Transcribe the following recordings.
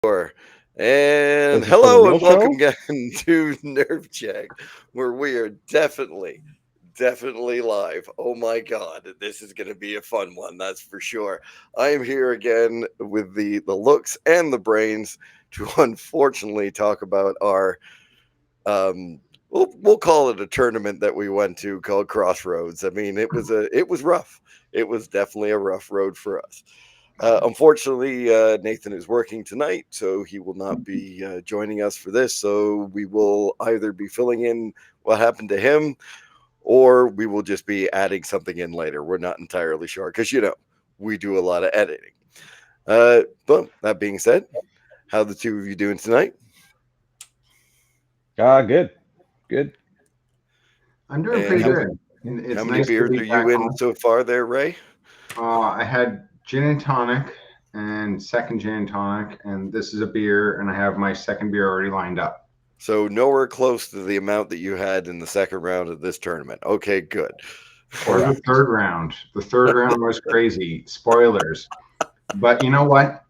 And Is this for the hello real and welcome show? again to Nerve Check, where we are definitely live. Oh my God, this is going to be a fun one, that's for sure. I am here again with the looks and the brains to unfortunately talk about our we'll call it a tournament that we went to called Crossroads. I mean, it was rough. It was definitely a rough road for us. Unfortunately, Nathan is working tonight, so he will not be joining us for this. So we will either be filling in what happened to him, or we will just be adding something in later. We're not entirely sure because we do a lot of editing. But that being said, how the two of you doing tonight? Good, good. I'm doing And pretty how good. Yeah, And how it's many nice to beers be are you back in home. so far, there, Ray? I had gin and tonic and second gin and tonic, and this is a beer, and I have my second beer already lined up. So nowhere close to the amount that you had in the second round of this tournament. Okay, good. Or the correct. third round. The third round was crazy. Spoilers. But you know what?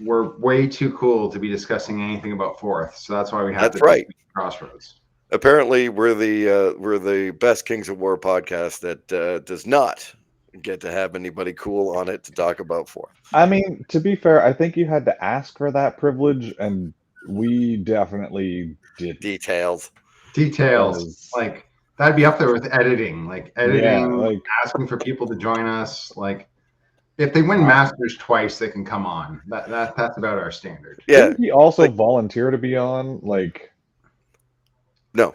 We're way too cool to be discussing anything about fourth, so that's why we have That's the big right. crossroads. Apparently, we're the best Kings of War podcast that does not get to have anybody cool on it to talk about fourth I mean, to be fair, I think you had to ask for that privilege, and we definitely didn't. details. Details. Because, Like that'd be up there with editing. Like yeah, editing, like, asking for people to join us. Like if they win uh, Masters twice, they can come on. That's about our standard. Yeah, didn't he also like volunteer to be on? Like, no,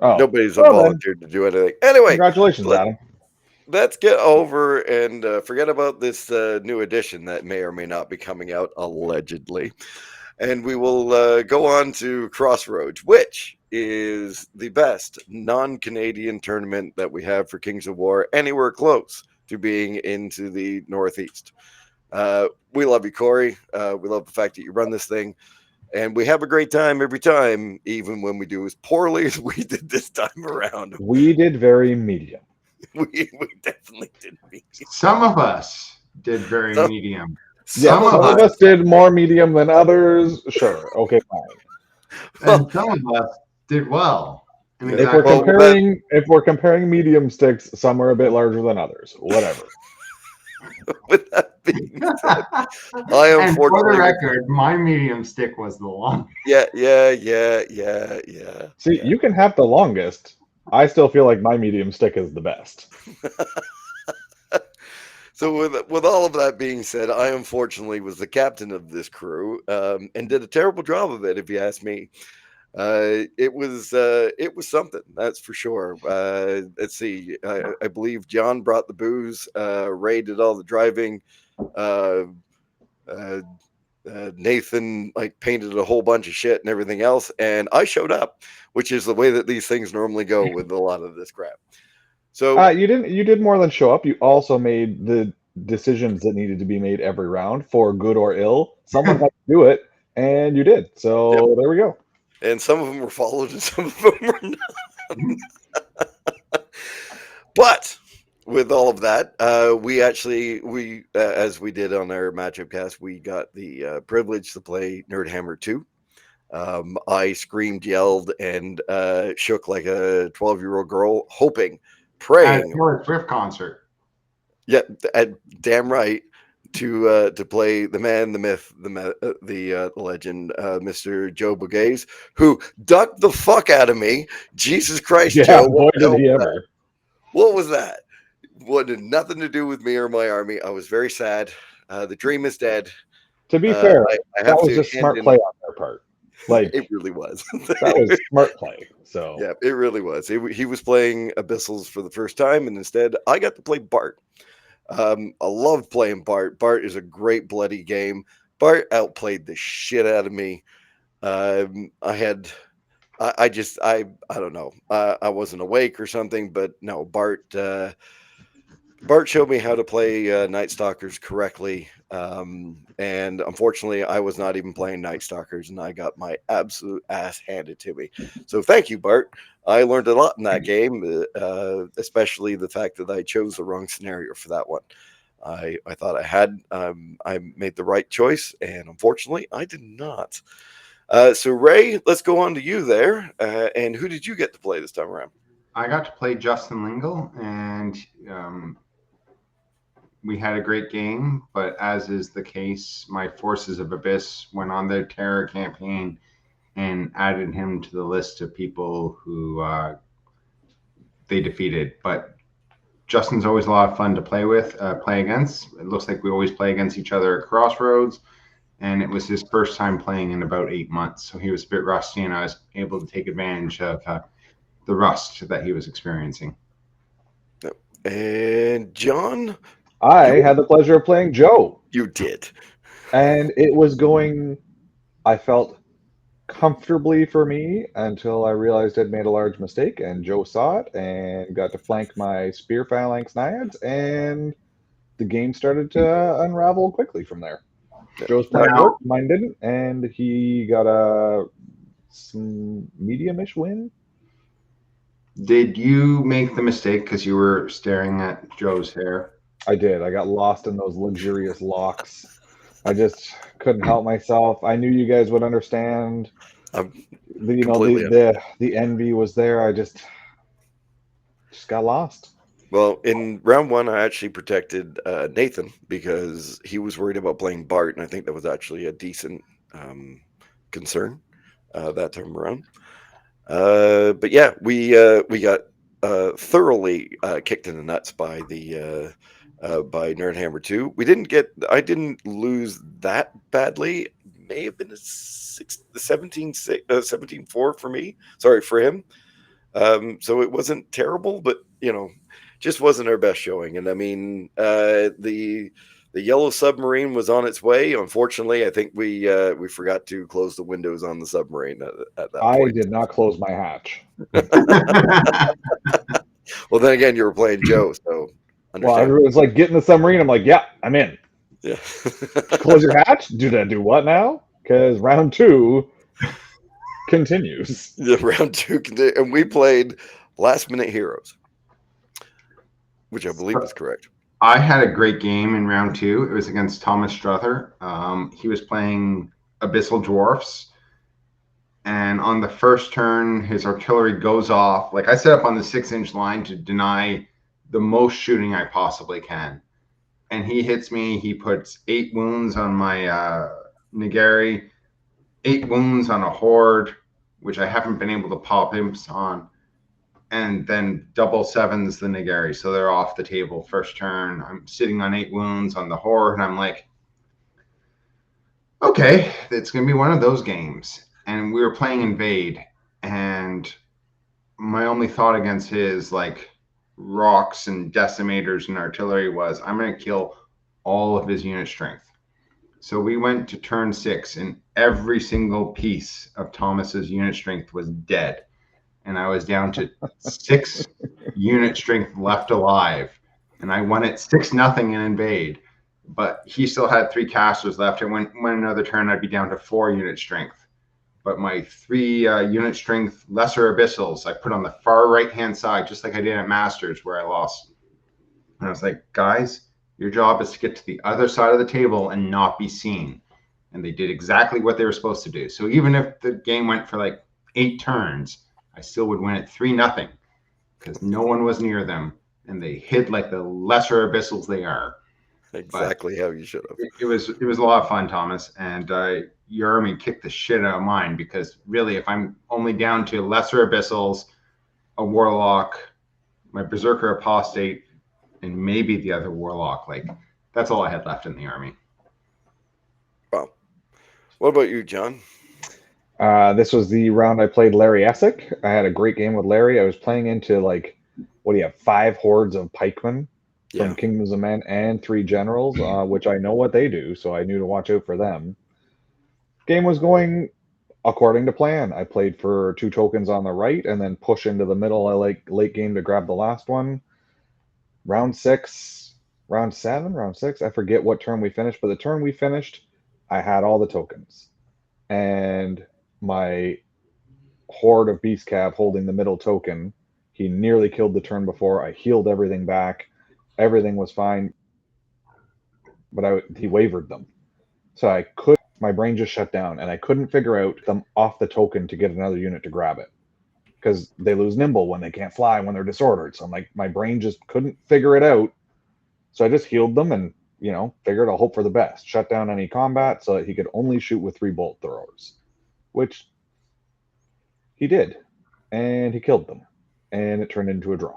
oh, nobody's well then, volunteered to do anything. Anyway, congratulations, let Adam. let's get over and forget about this new edition that may or may not be coming out allegedly. And we will go on to Crossroads, which is the best non Canadian tournament that we have for Kings of War anywhere close to being into the Northeast. We love you, Corey. We love the fact that you run this thing. And we have a great time every time, even when we do as poorly as we did this time around. We did very medium. We definitely did. Some of us did very Some, medium. some Some Yes, of of some us, of us, us did more medium than others. Sure, okay, fine. well, and some of us did well in If exactly what we if we're comparing medium sticks, some are a bit larger than others. Whatever. with that being said, did. I And for the unfortunately was record, my medium stick was the long. See, you can have the longest. I still feel like my medium stick is the best. So with all of that being said, I unfortunately was the captain of this crew and did a terrible job of it, if you ask me. It was something, that's for sure. Let's see, I believe John brought the booze, Ray did all the driving, uh, uh, Nathan like painted a whole bunch of shit and everything else, and I showed up, which is the way that these things normally go with a lot of this crap. So You didn't. You did more than show up. You also made the decisions that needed to be made every round, for good or ill. Someone had to do it, and you did. yep, So there we go. and some of them were followed and some of them were not. But with all of that, we actually we as we did on our matchup cast, we got the privilege to play Nerdhammer 2. I screamed, yelled, and shook like a 12-year-old girl, hoping, At a praying, Taylor Swift concert. yeah, damn right, to play the man, the myth, the legend, Mr. Joe Bugays, who ducked the fuck out of me. Jesus Christ, Yeah, Joe, what boy the did hell he was that? ever. What was that? Wanted nothing to do with me or my army. I was very sad. The dream is dead. To be fair, I that have was to just hand smart in. play on their part. It Like, really was. that was smart play. So Yeah, it really was. He was playing Abyssals for the first time, and instead I got to play Bart. I love playing Bart. Bart is a great bloody game. Bart outplayed the shit out of me. I had, I don't know. I wasn't awake or something, but no, Bart showed me how to play Night Stalkers correctly. And unfortunately, I was not even playing Night Stalkers, and I got my absolute ass handed to me. So thank you, Bart. I learned a lot in that game, especially the fact that I chose the wrong scenario for that one. I thought I made the right choice, and unfortunately, I did not. So Ray, let's go on to you there. And who did you get to play this time around? I got to play Justin Lingle, and we had a great game. But as is the case, my Forces of Abyss went on their terror campaign and added him to the list of people who they defeated. But Justin's always a lot of fun to play with, play against. It looks like we always play against each other at Crossroads, and it was his first time playing in about 8 months, so he was a bit rusty, and I was able to take advantage of the rust that he was experiencing. And John, I you had the pleasure of playing Joe, you did. and it was going. I felt comfortably for me until I realized I'd made a large mistake, and Joe saw it and got to flank my spear phalanx naiads, and the game started to unravel quickly from there. Joe's plan Now, worked, mine didn't, and he got a some medium-ish win. did you make the mistake because you were staring at Joe's hair? I did. I got lost in those luxurious locks. I just couldn't help myself. I knew you guys would understand. I'm You know, completely. the envy was there. I just got lost. Well, in round one, I actually protected Nathan because he was worried about playing Bart, and I think that was actually a decent concern that time around. But yeah, we got thoroughly kicked in the nuts by the by Nerdhammer 2. I didn't lose that badly. May have been the 17-4 for me. Sorry for him. So it wasn't terrible, but just wasn't our best showing. And I mean, the yellow submarine was on its way. Unfortunately, I think we forgot to close the windows on the submarine at that I point. did not close my hatch. Well, then again, you were playing Joe, so Well, understand. everyone's like, get in the submarine. I'm like, yeah, I'm in. Yeah. Close your hatch. Do what now? Because round two continues. The round two, and we played Last Minute Heroes, which I believe is correct. I had a great game in round two. It was against Thomas Struther. He was playing Abyssal Dwarfs. And on the first turn, his artillery goes off. Like I set up on the 6-inch line to deny the most shooting I possibly can. And he hits me. He puts 8 wounds on my Nagari, 8 wounds on a Horde, which I haven't been able to pop imps on. And then double sevens the Nagari. So they're off the table first turn. I'm sitting on 8 wounds on the Horde, and I'm like, okay, it's going to be one of those games. And we were playing Invade, and my only thought against his like rocks and decimators and artillery was I'm going to kill all of his unit strength. So we went to turn 6, and every single piece of Thomas's unit strength was dead. And I was down to 6 unit strength left alive. And I won it 6-0 in Invade. But he still had 3 casters left. And when another turn, I'd be down to 4 unit strength. But my 3 unit strength lesser abyssals, I put on the far right-hand side, just like I did at Masters, where I lost. And I was like, guys, your job is to get to the other side of the table and not be seen. And they did exactly what they were supposed to do. So even if the game went for like 8 turns, I still would win it 3-0 because no one was near them, and they hid like the lesser abyssals they are. Exactly how you should have. It was a lot of fun, Thomas, and your army kicked the shit out of mine because really, if I'm only down to lesser abyssals, a warlock, my berserker apostate, and maybe the other warlock, like that's all I had left in the army. Wow. What about you, John? This was the round I played Larry Essick. I had a great game with Larry. I was playing into like, what do you have, 5 hordes of pikemen from Yeah. Kingdoms of Men and 3 generals, which I know what they do, so I knew to watch out for them. Game was going according to plan. I played for 2 tokens on the right and then push into the middle. I like late game to grab the last one. Round 6, round 7, round 6. I forget what turn we finished, but the turn we finished, I had all the tokens. And my horde of Beast Cav holding the middle token. He nearly killed the turn before. I healed everything back. Everything was fine. but he wavered them. So I could my brain just shut down and I couldn't figure out them off the token to get another unit to grab it. Because they lose nimble when they can't fly when they're disordered. So I'm like my brain just couldn't figure it out. So I just healed them and figured I'll hope for the best. Shut down any combat so that he could only shoot with 3 bolt throwers. Which he did. And he killed them. And it turned into a draw.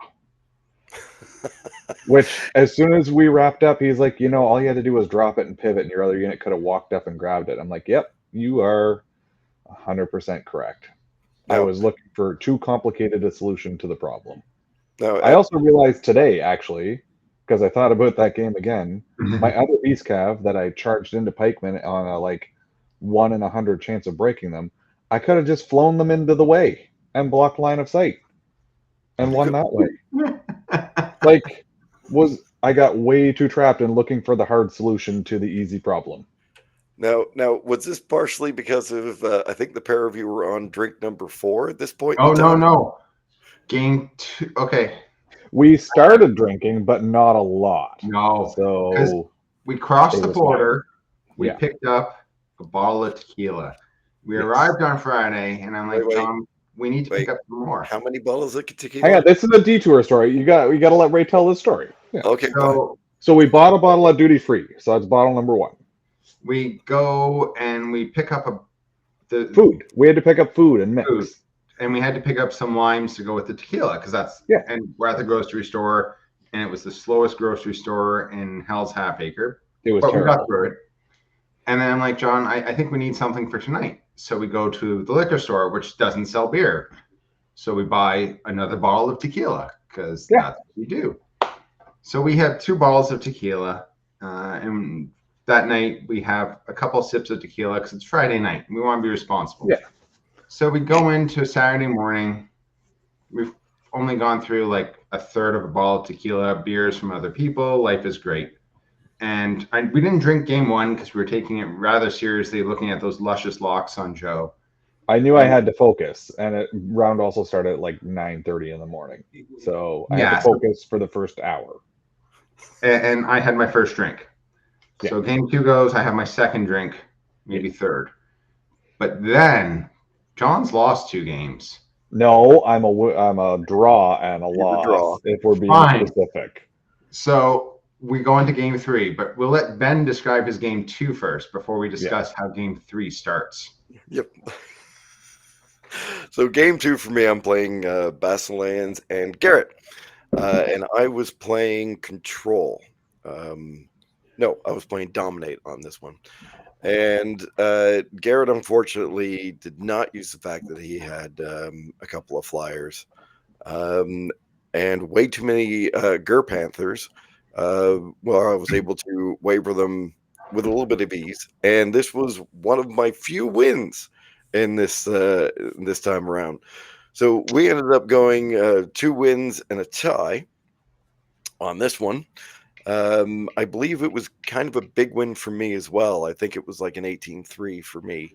Which, as soon as we wrapped up, he's like, all you had to do was drop it and pivot, and your other unit could have walked up and grabbed it. I'm like, yep, you are 100% correct. I No, was looking for too complicated a solution to the problem. no, I also realized today, actually, because I thought about that game again, my other Beast Cav that I charged into Pikemen on a 1 in 100 chance of breaking them, I could have just flown them into the way and blocked line of sight and won that way. I got way too trapped in looking for the hard solution to the easy problem. now, was this partially because of I think the pair of you were on drink number 4 at this point? Oh in no, time? no. Game 2. Okay. We started drinking, but not a lot. No. So we crossed it the was border. fine. We Yeah. picked up a bottle of tequila. We Yes. arrived on Friday, and I'm like, Wait. John, we need to pick Wait. up some more. How many bottles of tequila? Hang on, this is a detour story. We got to let Ray tell this story. Yeah. Okay, fine. So we bought a bottle at duty free. So that's bottle number 1. We go and we pick up the Food. We had to pick up food and mix. food, and we had to pick up some limes to go with the tequila because that's Yeah. And we're at the grocery store, and it was the slowest grocery store in Hell's Half Acre. It was But we got terrible. through it. And then I'm like, John, I think we need something for tonight. So we go to the liquor store, which doesn't sell beer. So we buy another bottle of tequila because that's what we do. So we have 2 bottles of tequila, and that night we have a couple sips of tequila because it's Friday night. We want to be responsible. Yeah. So we go into Saturday morning. We've only gone through like a third of a bottle of tequila, beers from other people. Life is great. And we didn't drink game 1 because we were taking it rather seriously, looking at those luscious locks on Joe. I knew I had to focus, and round also started at 9:30 in the morning. So I had to focus for the first hour. And I had my first drink. Yeah. So game 2 goes, I have my second drink, maybe third. But then John's lost 2 games. No, I'm a draw and a loss, draw. if we're being specific. So we go into game 3, but we'll let Ben describe his game 2 first before we discuss how game 3 starts. Yep. So game 2 for me, I'm playing Basileans and Garrett. And I was playing Control. No, I was playing Dominate on this one. And Garrett, unfortunately, did not use the fact that he had a couple of flyers and way too many Gur Panthers. Well, I was able to waver them with a little bit of ease. And this was one of my few wins in this time around. So we ended up going 2 wins and a tie on this one. I believe it was kind of a big win for me as well. I think it was like an 18-3 for me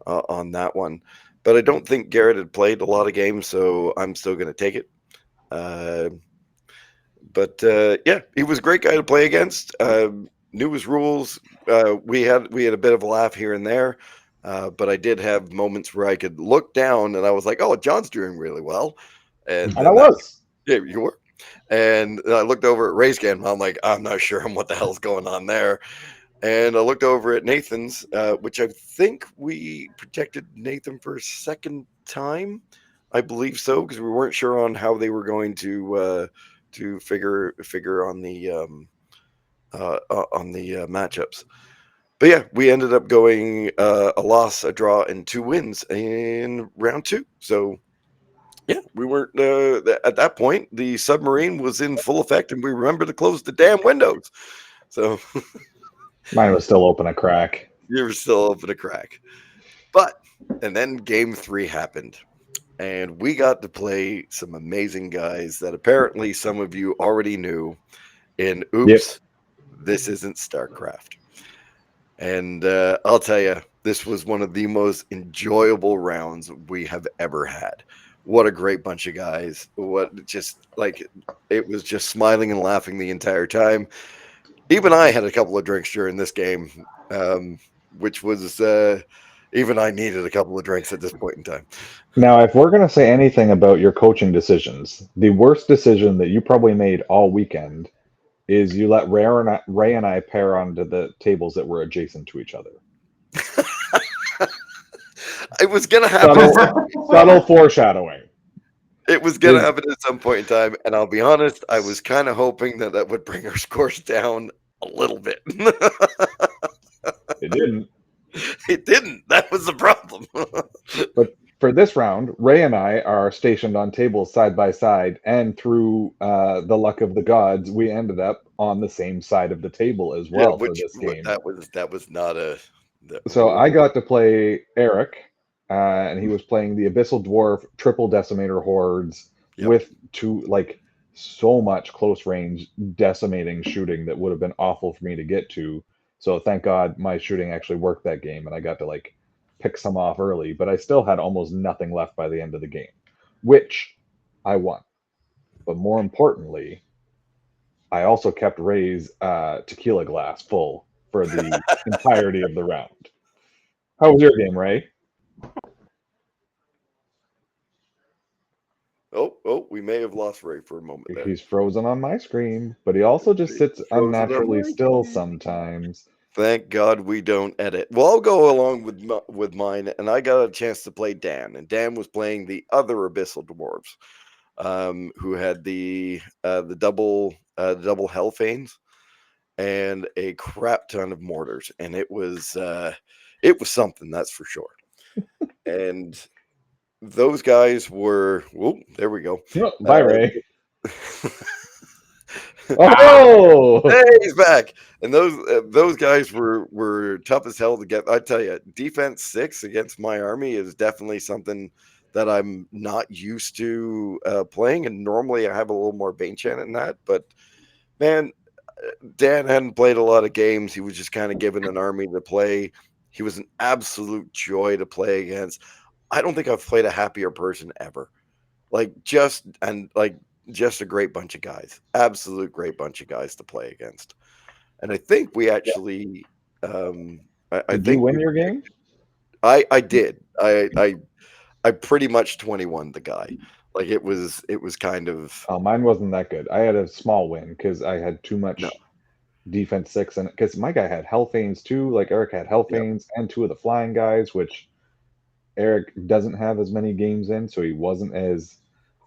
on that one. But I don't think Garrett had played a lot of games, so I'm still going to take it. But yeah, he was a great guy to play against. Knew his rules. We had a bit of a laugh here and there. But I did have moments where I could look down and I was like, "Oh, John's doing really well," and I was. Yeah, you were. And I looked over at Ray's game. I'm like, I'm not sure what the hell's going on there. And I looked over at Nathan's, which I think we protected Nathan for a second time. I believe so, because we weren't sure on how they were going to figure on the matchups. But yeah, we ended up going a loss, a draw, and 2 wins in round 2. So yeah, we weren't at that point. The submarine was in full effect, and we remembered to close the damn windows. So mine was still open a crack. You were still open a crack. And then game 3 happened, and we got to play some amazing guys that apparently some of you already knew in Oops, This Isn't StarCraft. And I'll tell you, this was one of the most enjoyable rounds we have ever had. What a great bunch of guys. It was just smiling and laughing the entire time. even I had a couple of drinks during this game, which was even I needed a couple of drinks at this point in time. Now, if we're going to say anything about your coaching decisions, the worst decision that you probably made all weekend is you let Ray and I pair onto the tables that were adjacent to each other. It was gonna happen. Subtle foreshadowing. It was gonna happen at some point in time, and I'll be honest, I was kind of hoping that that would bring our scores down a little bit. It didn't. It didn't. That was the problem. But for this round, Ray and I are stationed on tables side by side, and through the luck of the gods, we ended up on the same side of the table as Yeah, well for this game. that was not a. So I got to play Eric, and he was playing the Abyssal Dwarf triple decimator hordes Yep. with so much close range decimating shooting that would have been awful for me to get to. So thank God my shooting actually worked that game, and I got to pick some off early. But I still had almost nothing left by the end of the game, which I won. But more importantly, I also kept Ray's tequila glass full for the entirety of the round. How was your game, Ray? Oh, we may have lost Ray for a moment there. He's frozen on my screen, but he also just sits Frozen on unnaturally my still screen. sometimes. Thank God we don't edit. Well, I'll go along with mine, and I got a chance to play Dan, and Dan was playing the other Abyssal Dwarves, who had the double Hellfanes and a crap ton of mortars, and it was something, that's for sure. And those guys were, whoop, there we go. Bye, Ray. Oh, Hey, he's back. And those guys were tough as hell to get. I tell you, defense 6 against my army is definitely something that I'm not used to playing. And normally I have a little more Bane Chan in that. But man, Dan hadn't played a lot of games. He was just kind of given an army to play. He was an absolute joy to play against. I don't think I've played a happier person ever. Just a great bunch of guys. Absolute great bunch of guys to play against. And I think we actually I Did you think win your game? I did. I pretty much 21 the guy. It was kind of Oh, mine wasn't that good. I had a small win because I had too much no. defense 6, and because my guy had Hellfanes too. Like Eric had Yep. Hellfanes and 2 of the flying guys, which Eric doesn't have as many games in, so he wasn't as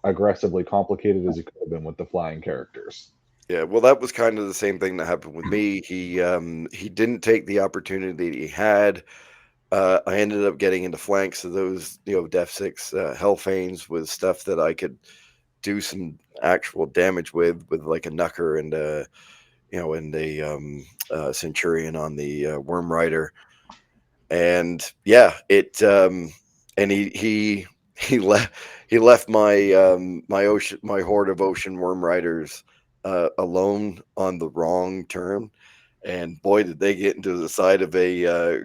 aggressively complicated as he could have been with the flying characters. Yeah, well, that was kind of the same thing that happened with me. He didn't take the opportunity that he had. I ended up getting into flanks of those, Def 6 Hellfanes with stuff that I could do some actual damage with like a Knucker and and a Centurion on the Worm Rider. And yeah, and he left my horde of ocean worm riders alone on the wrong turn, and boy did they get into the side of a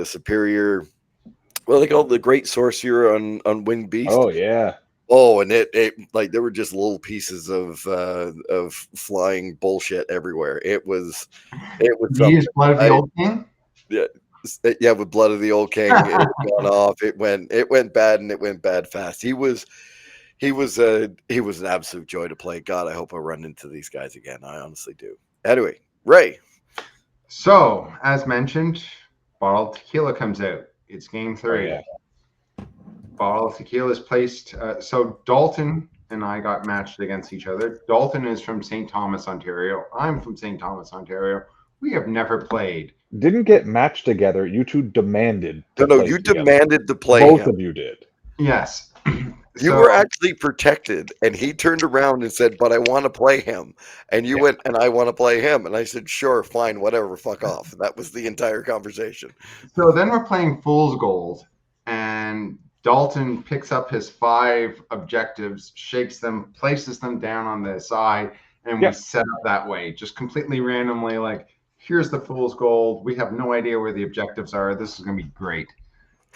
superior, well, they call it the great sorcerer on winged beast. Oh yeah. Oh, and it like there were just little pieces of flying bullshit everywhere. It was you something. use Blood of the Old King? Yeah, with Blood of the Old King, it had gone off. It went bad, and it went bad fast. He was an absolute joy to play. God, I hope I run into these guys again. I honestly do. Anyway, Ray. So, as mentioned, bottled tequila comes out. It's game 3. Oh, yeah. Bottle of tequila is placed. So Dalton and I got matched against each other. Dalton is from St. Thomas, Ontario. I'm from St. Thomas, Ontario. We have never played. Didn't get matched together. You two demanded to No, play you together. demanded to play Both him. of you did. Yes. You were actually protected, and he turned around and said, "But I want to play him." And you went, "And I want to play him." And I said, "Sure, fine, whatever, fuck off." That was the entire conversation. So then we're playing Fool's Gold, and Dalton picks up his 5 objectives, shakes them, places them down on the side, and we set up that way, just completely randomly. Here's the Fool's Gold. We have no idea where the objectives are. This is going to be great.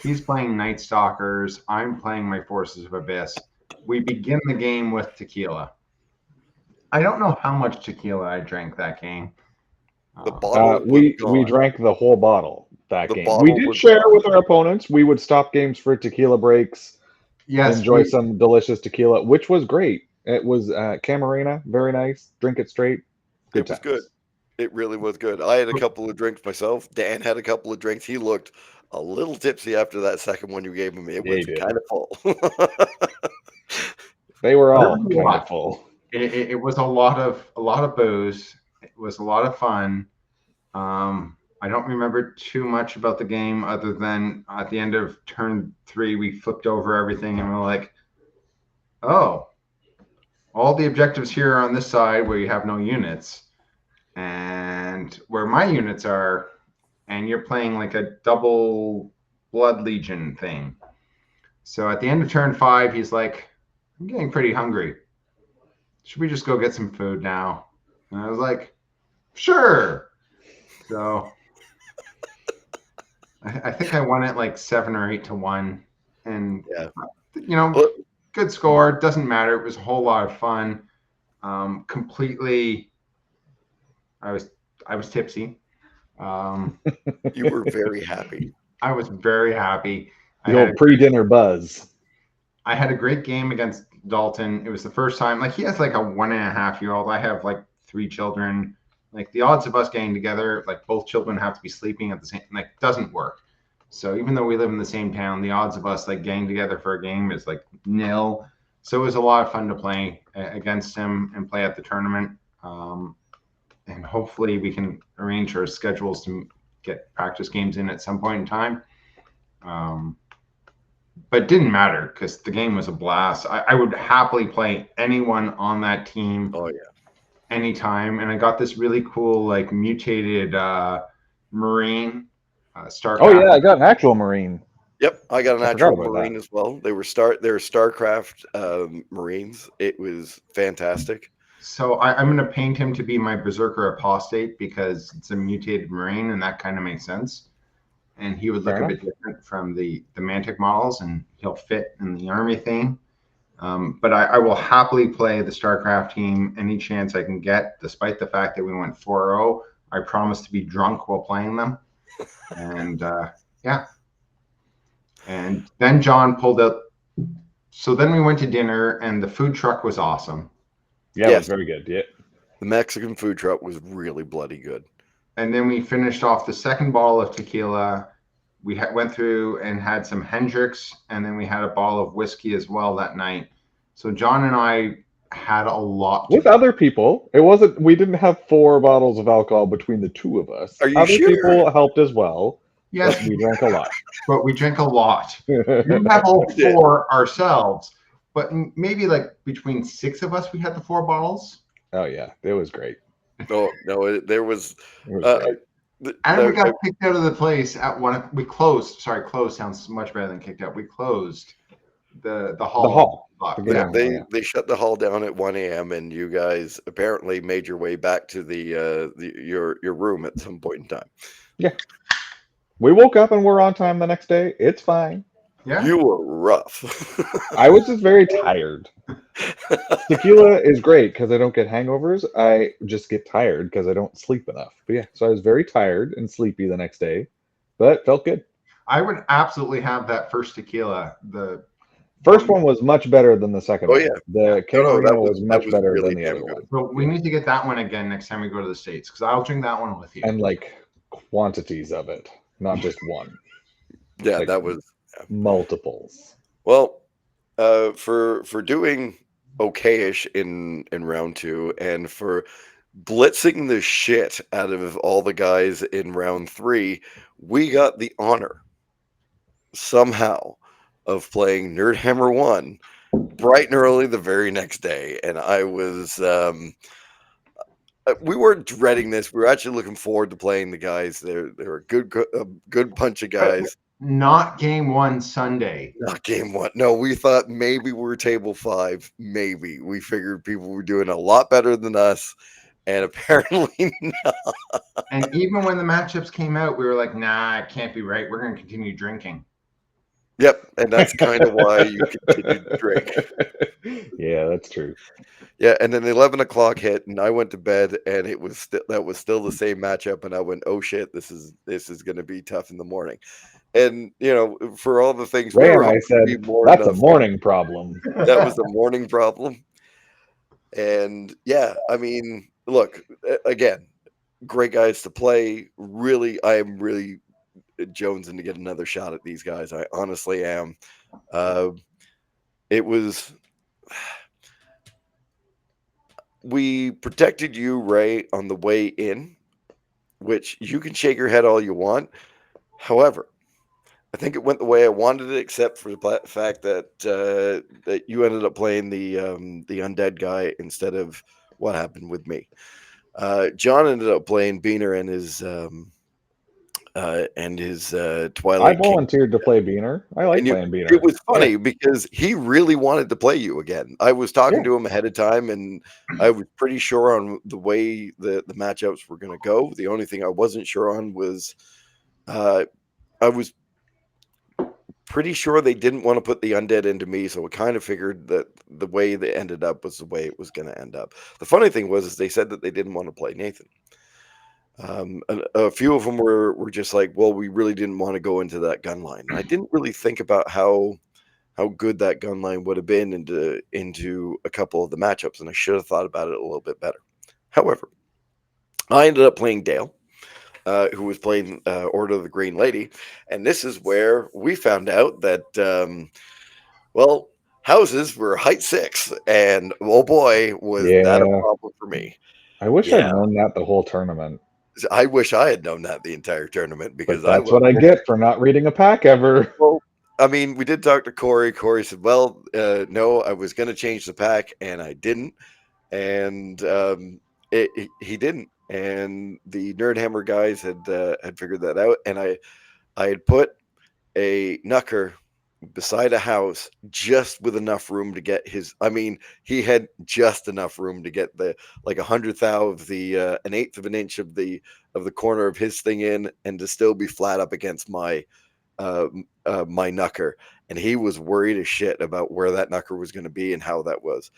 He's playing Night Stalkers. I'm playing my Forces of Abyss. We begin the game with tequila. I don't know how much tequila I drank that game. The Uh, bottle was We gone. drank the whole bottle that The game. We bottle did was share gone. with our opponents. We would stop games for tequila breaks, yes, enjoy some delicious tequila, which was great. It was Camarena, very nice. Drink it straight, good It was good. times. It really was good. I had a couple of drinks myself. Dan had a couple of drinks. He looked a little tipsy after that second one you gave him. It Yeah, he was did. kind of full. They were there all was a kind of lot. full. It was a lot of booze. It was a lot of fun. I don't remember too much about the game other than at the end of turn 3, we flipped over everything and we're like, oh, all the objectives here are on this side where you have no units, and where my units are, and you're playing like a double blood legion thing. So at the end of turn 5, he's like, I'm getting pretty hungry. Should we just go get some food now? And I was like, sure. So I think I won it like 7 or 8 to 1, and Yeah. you know, Well, good score. Doesn't matter. It was a whole lot of fun. Completely, I was I was tipsy. Um, you were very happy. I was very happy. I The had old pre-dinner buzz. I had a great game against Dalton. It was the first time. Like, he has like a 1.5-year-old. I have like 3 children. Like, the odds of us getting together, like both children have to be sleeping at the same, like, doesn't work. So even though we live in the same town, the odds of us like getting together for a game is like nil. So it was a lot of fun to play against him and play at the tournament. And hopefully we can arrange our schedules to get practice games in at some point in time. But it didn't matter because the game was a blast. I would happily play anyone on that team Oh yeah. anytime. And I got this really cool, like, mutated Marine Oh StarCraft. yeah, I got an actual Marine. Yep, I got an I forgot actual about Marine that. as well. They were StarCraft Marines. It was fantastic. So I'm going to paint him to be my Berserker Apostate because it's a mutated Marine, and that kind of makes sense. And he would Fair look a enough. bit different from the Mantic models, and he'll fit in the army theme. But I will happily play the StarCraft team any chance I can get, despite the fact that we went 4-0. I promise to be drunk while playing them. And yeah. And then John pulled out. So then we went to dinner, and the food truck was awesome. Yeah, it was Yes, very good. Yeah. the Mexican food truck was really bloody good. And then we finished off the second bottle of tequila. We went through and had some Hendrix, and then we had a bottle of whiskey as well that night. So John and I had a lot to With other people. It wasn't. We didn't have 4 bottles of alcohol between the two of us. Are you Other sure? people helped as well, Yes, but we drank a lot. but we drank a lot. We didn't have all We did. 4 ourselves, but maybe like between 6 of us, we had the 4 bottles. Oh yeah, it was great. No, there was. It was Uh, great. And we got kicked out of the place at 1. We closed. Sorry, closed sounds much better than kicked out. We closed the hall. The hall. The Yeah, game hall, yeah. they shut the hall down at 1 a.m. and you guys apparently made your way back to your room at some point in time. Yeah. We woke up and we're on time the next day. It's fine. Yeah. You were rough. I was just very tired. Tequila is great because I don't get hangovers. I just get tired because I don't sleep enough. But yeah, so I was very tired and sleepy the next day, but felt good. I would absolutely have that first tequila. The First one was much better than the second Oh one. yeah. The No, Camarino that was much was better really than the damn other good. one. But we need to get that one again next time we go to the States, because I'll drink that one with you. And like quantities of it, not just one. Yeah, Like, that was multiples. well. For doing okayish in round 2 and for blitzing the shit out of all the guys in round 3, we got the honor somehow of playing Nerdhammer 1 bright and early the very next day. And I was, we weren't dreading this. We were actually looking forward to playing the guys. They're a good bunch of guys. Not game 1 Sunday. Not game 1. No, we thought maybe we're table 5. Maybe. We figured people were doing a lot better than us. And apparently not. And even when the matchups came out, we were like, nah, it can't be right. We're going to continue drinking. Yep, and that's kind of why you continued to drink. Yeah, that's true. Yeah, and then 11 o'clock hit, and I went to bed, and that was still the same matchup, and I went, "Oh shit, this is going to be tough in the morning." And for all the things we Ray were and I hoping to be said, more that's a enough, morning problem. that was the morning problem. And yeah, I mean, look, again, great guys to play. Really, I am really jonesing to get another shot at these guys. I honestly am. Uh, it was we protected you, Ray, on the way in, which you can shake your head all you want. However, I think it went the way I wanted it, except for the fact that that you ended up playing the undead guy instead of what happened with me. John ended up playing Beaner and his I Twilight King. volunteered to play Beaner. I like And playing it Beaner. was Yeah. funny because he really wanted to play you again. I was talking Yeah. to him ahead of time, and I was pretty sure on the way the matchups were going to go. The only thing I wasn't sure on was uh, I was pretty sure they didn't want to put the undead into me, so I kind of figured that the way they ended up was the way it was going to end up. The funny thing was, is they said that they didn't want to play Nathan. A few of them were just like, well, we really didn't want to go into that gun line. And I didn't really think about how good that gun line would have been into a couple of the matchups, and I should have thought about it a little bit better. However, I ended up playing Dale, who was playing Order of the Green Lady, and this is where we found out that well, houses were height 6, and oh boy, was that a Yeah. problem for me. I wish Yeah, I'd known that the whole tournament. I wish I had known that the entire tournament because But I that's would what have I rolled. get for not reading a pack ever. Well, I mean, we did talk to Corey. Corey said, "Well, no, I was going to change the pack, and I didn't." And he didn't. And the Nerdhammer guys had figured that out, and I had put a Knucker beside a house just with enough room to get his. I mean, he had just enough room to get the like 100th of the an eighth of an inch of the corner of his thing in, and to still be flat up against my Knucker. And he was worried as shit about where that Knucker was going to be and how that was.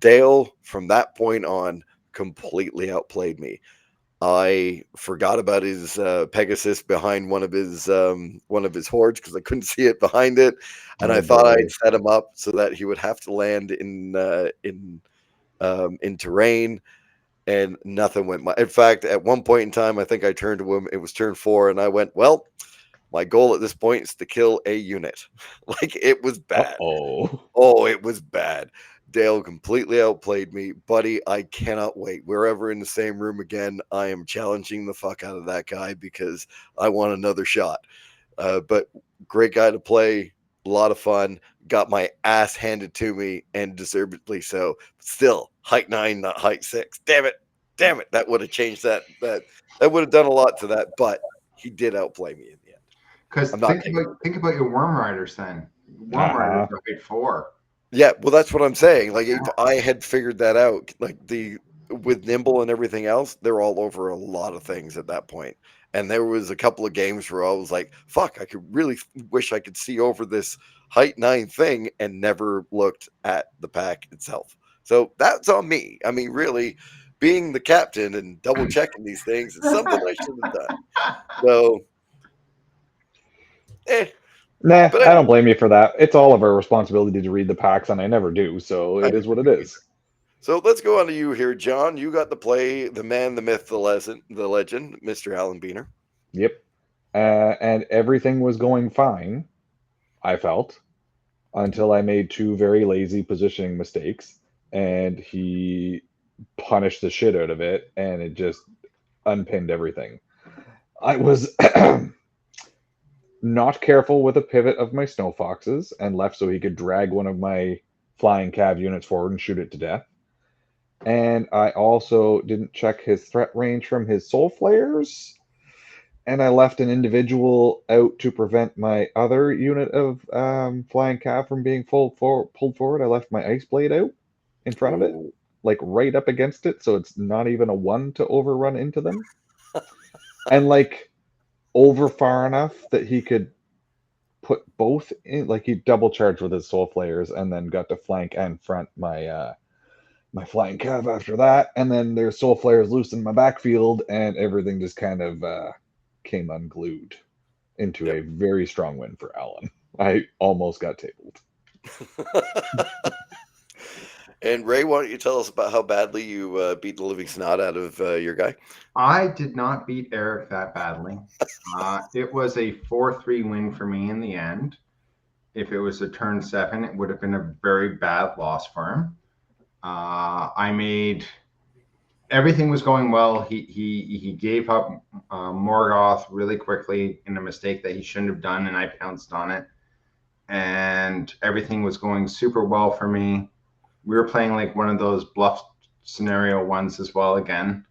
Dale, from that point on, completely outplayed me. I forgot about his Pegasus behind one of his hordes because I couldn't see it behind it, and I Oh thought boy. I'd set him up so that he would have to land in terrain, and nothing went. In fact, at one point in time, I think I turned to him. It was turn 4, and I went, "Well, my goal at this point is to kill a unit." Like it was bad. Uh-oh. Oh, it was bad. Dale completely outplayed me. Buddy, I cannot wait. We're ever in the same room again, I am challenging the fuck out of that guy because I want another shot. But great guy to play, a lot of fun. Got my ass handed to me, and deservedly so. Still, height 9, not height 6. Damn it. Damn it. That would have changed that would have done a lot to that, but he did outplay me in the end. Because I'm not kidding. think about your worm riders then. Worm riders Uh-huh. are height 4. Yeah, well, that's what I'm saying. Like, if I had figured that out, like with Nimble and everything else, they're all over a lot of things at that point. And there was a couple of games where I was like, "Fuck, I could really wish I could see over this height 9 thing," and never looked at the pack itself. So that's on me. I mean, really, being the captain and double checking these things is something I should have done. So, eh. Nah, But I don't anyway, blame you for that. It's all of our responsibility to read the packs, and I never do, so I it is never what it do is. either. So let's go on to you here, John. You got to play the man, the myth, the legend, Mr. Alan Beaner. Yep. And everything was going fine, I felt, until I made two very lazy positioning mistakes, and he punished the shit out of it, and it just unpinned everything. I was not careful with a pivot of my snow foxes and left so he could drag one of my flying cav units forward and shoot it to death. And I also didn't check his threat range from his soul flares. And I left an individual out to prevent my other unit of flying cav from being pulled forward. I left my ice blade out in front of it, Oh, like right up against it, so it's not even a one to overrun into them. And like over far enough that he could put both in, like he double charged with his soul flayers, and then got to flank and front my flying cav after that, and then their soul flayers loose in my backfield, and everything just kind of came unglued into a very strong win for Alan. I almost got tabled. And Ray, why don't you tell us about how badly you beat the living snot out of your guy? I did not beat Eric that badly. It was a 4-3 win for me in the end. If it was a turn 7, it would have been a very bad loss for him. I made everything was going well. He gave up Morgoth really quickly in a mistake that he shouldn't have done, and I pounced on it. And everything was going super well for me. We were playing like one of those bluff scenario ones as well again,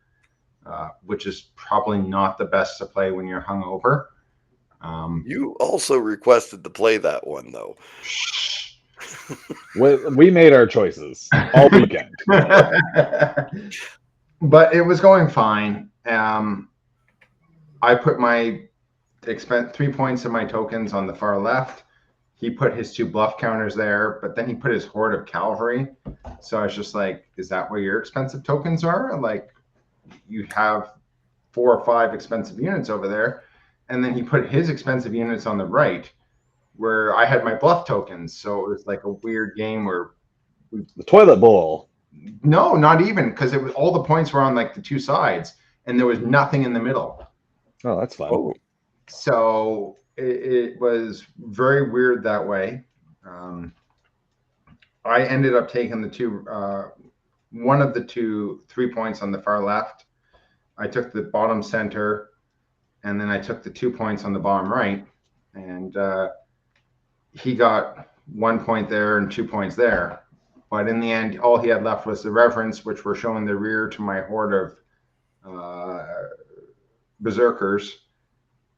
which is probably not the best to play when you're hungover. You also requested to play that one, though. We made our choices all weekend. But it was going fine. I put my 3 points of my tokens on the far left. He put his 2 bluff counters there, but then he put his horde of cavalry. So I was just like, is that where your expensive tokens are? Like, you have 4 or 5 expensive units over there. And then he put his expensive units on the right where I had my bluff tokens. So it was like a weird game where the toilet bowl. No, not even, because it was all the points were on like the 2 sides and there was nothing in the middle. Oh, that's fun. Oh. So it was very weird that way. I ended up taking one of the 2 3 points on the far left. I took the bottom center, and then I took the 2 points on the bottom right. And he got 1 point there and 2 points there. But in the end, all he had left was the reverence, which were showing the rear to my horde of berserkers.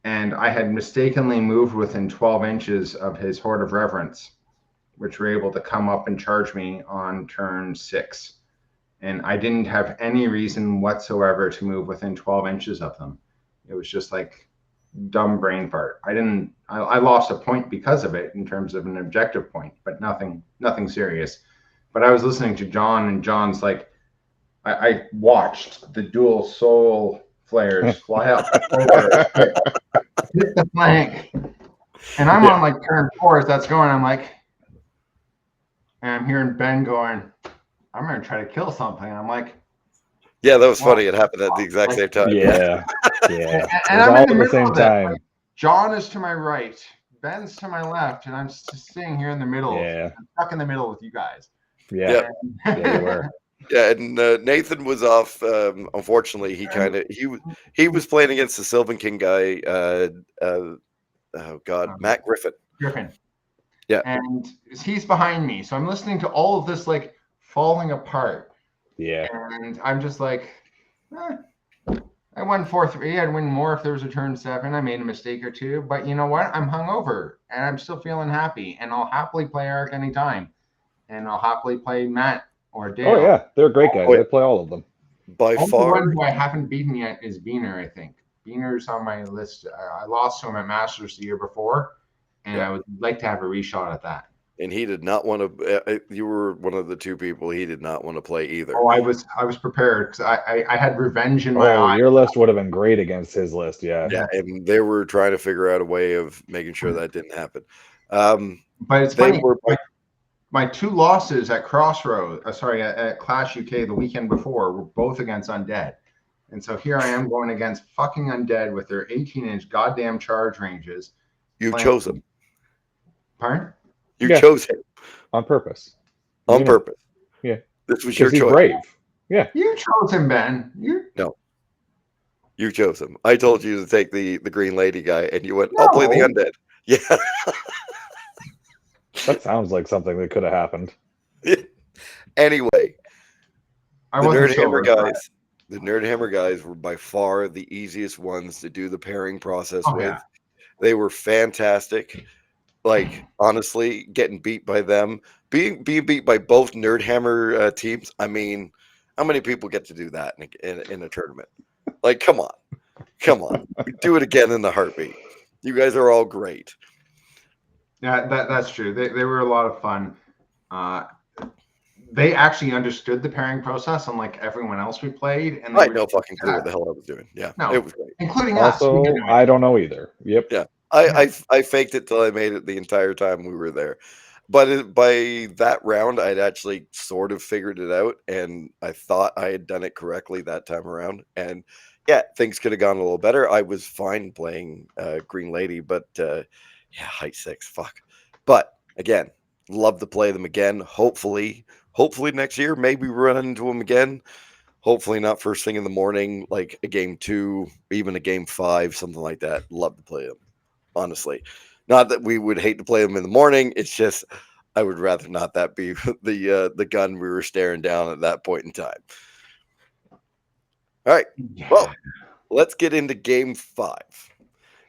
And I had mistakenly moved within 12 inches of his horde of reverence, which were able to come up and charge me on turn 6. And I didn't have any reason whatsoever to move within 12 inches of them. It was just like dumb brain fart. I lost a point because of it in terms of an objective point, but nothing serious. But I was listening to John, and John's like, I watched the dual soul flares fly up over hit the flank, and I'm on like turn 4 as that's going. I'm like, and I'm hearing Ben going, I'm gonna try to kill something. I'm like, yeah, that was funny. It happened at the exact same time. Yeah. And I'm all in the at the middle same of it. time. Like, John is to my right, Ben's to my left, and I'm just sitting here in the middle. Yeah. I'm stuck in the middle with you guys. Yeah. Yep. Yeah, you were. Yeah, and Nathan was off. Unfortunately, he was playing against the Sylvan King guy. Oh God, Matt Griffin. Yeah, and he's behind me, so I'm listening to all of this like falling apart. Yeah. And I'm just like, I won 4-3. I'd win more if there was a turn 7. I made a mistake or 2, but you know what? I'm hungover and I'm still feeling happy, and I'll happily play Eric anytime, and I'll happily play Matt or Dale. Oh yeah, they're great guys. I play all of them. By Only far, one who I haven't beaten yet is Beaner. I think Beaner's on my list. I lost to him at Masters the year before, and I would like to have a reshot at that. and he did not want to. You were one of the 2 people he did not want to play either. Oh, I was prepared because I had revenge in my eye. Your list would have been great against his list. Yeah, and they were trying to figure out a way of making sure that didn't happen. But it's funny. My 2 losses at Crossroads, at Clash UK the weekend before were both against Undead. And so here I am going against fucking Undead with their 18-inch goddamn charge ranges. You chose him. Pardon? You chose him. On purpose. On purpose. Yeah. This was your choice. He's brave. Yeah. You chose him, Ben. No. You chose him. I told you to take the Green Lady guy, and you went, I'll play the Undead. Yeah. That sounds like something that could have happened. Anyway, the Nerdhammer guys were by far the easiest ones to do the pairing process with. Yeah. They were fantastic. Like, honestly, getting beat by them, being beat by both Nerdhammer teams. I mean, how many people get to do that in a tournament? Like, come on. Do it again in the heartbeat. You guys are all great. Yeah, that's true. They were a lot of fun. Uh, they actually understood the pairing process, unlike everyone else we played, and I they had were no fucking clue what yeah, the hell I was doing. Yeah, it no, was great. including us. We had Also, no I idea. don't know either. Yep. Yeah, I Yeah. I faked it till I made it the entire time we were there. But by that round, I'd actually sort of figured it out, and I thought I had done it correctly that time around. And yeah, things could have gone a little better. I was fine playing Green Lady, but yeah, height six, fuck. But again, love to play them again. Hopefully next year, maybe run into them again. Hopefully not first thing in the morning, like a game two, even a game five, something like that. Love to play them, honestly. Not that we would hate to play them in the morning. It's just I would rather not that be the gun we were staring down at that point in time. All right. Yeah. Well, let's get into game five.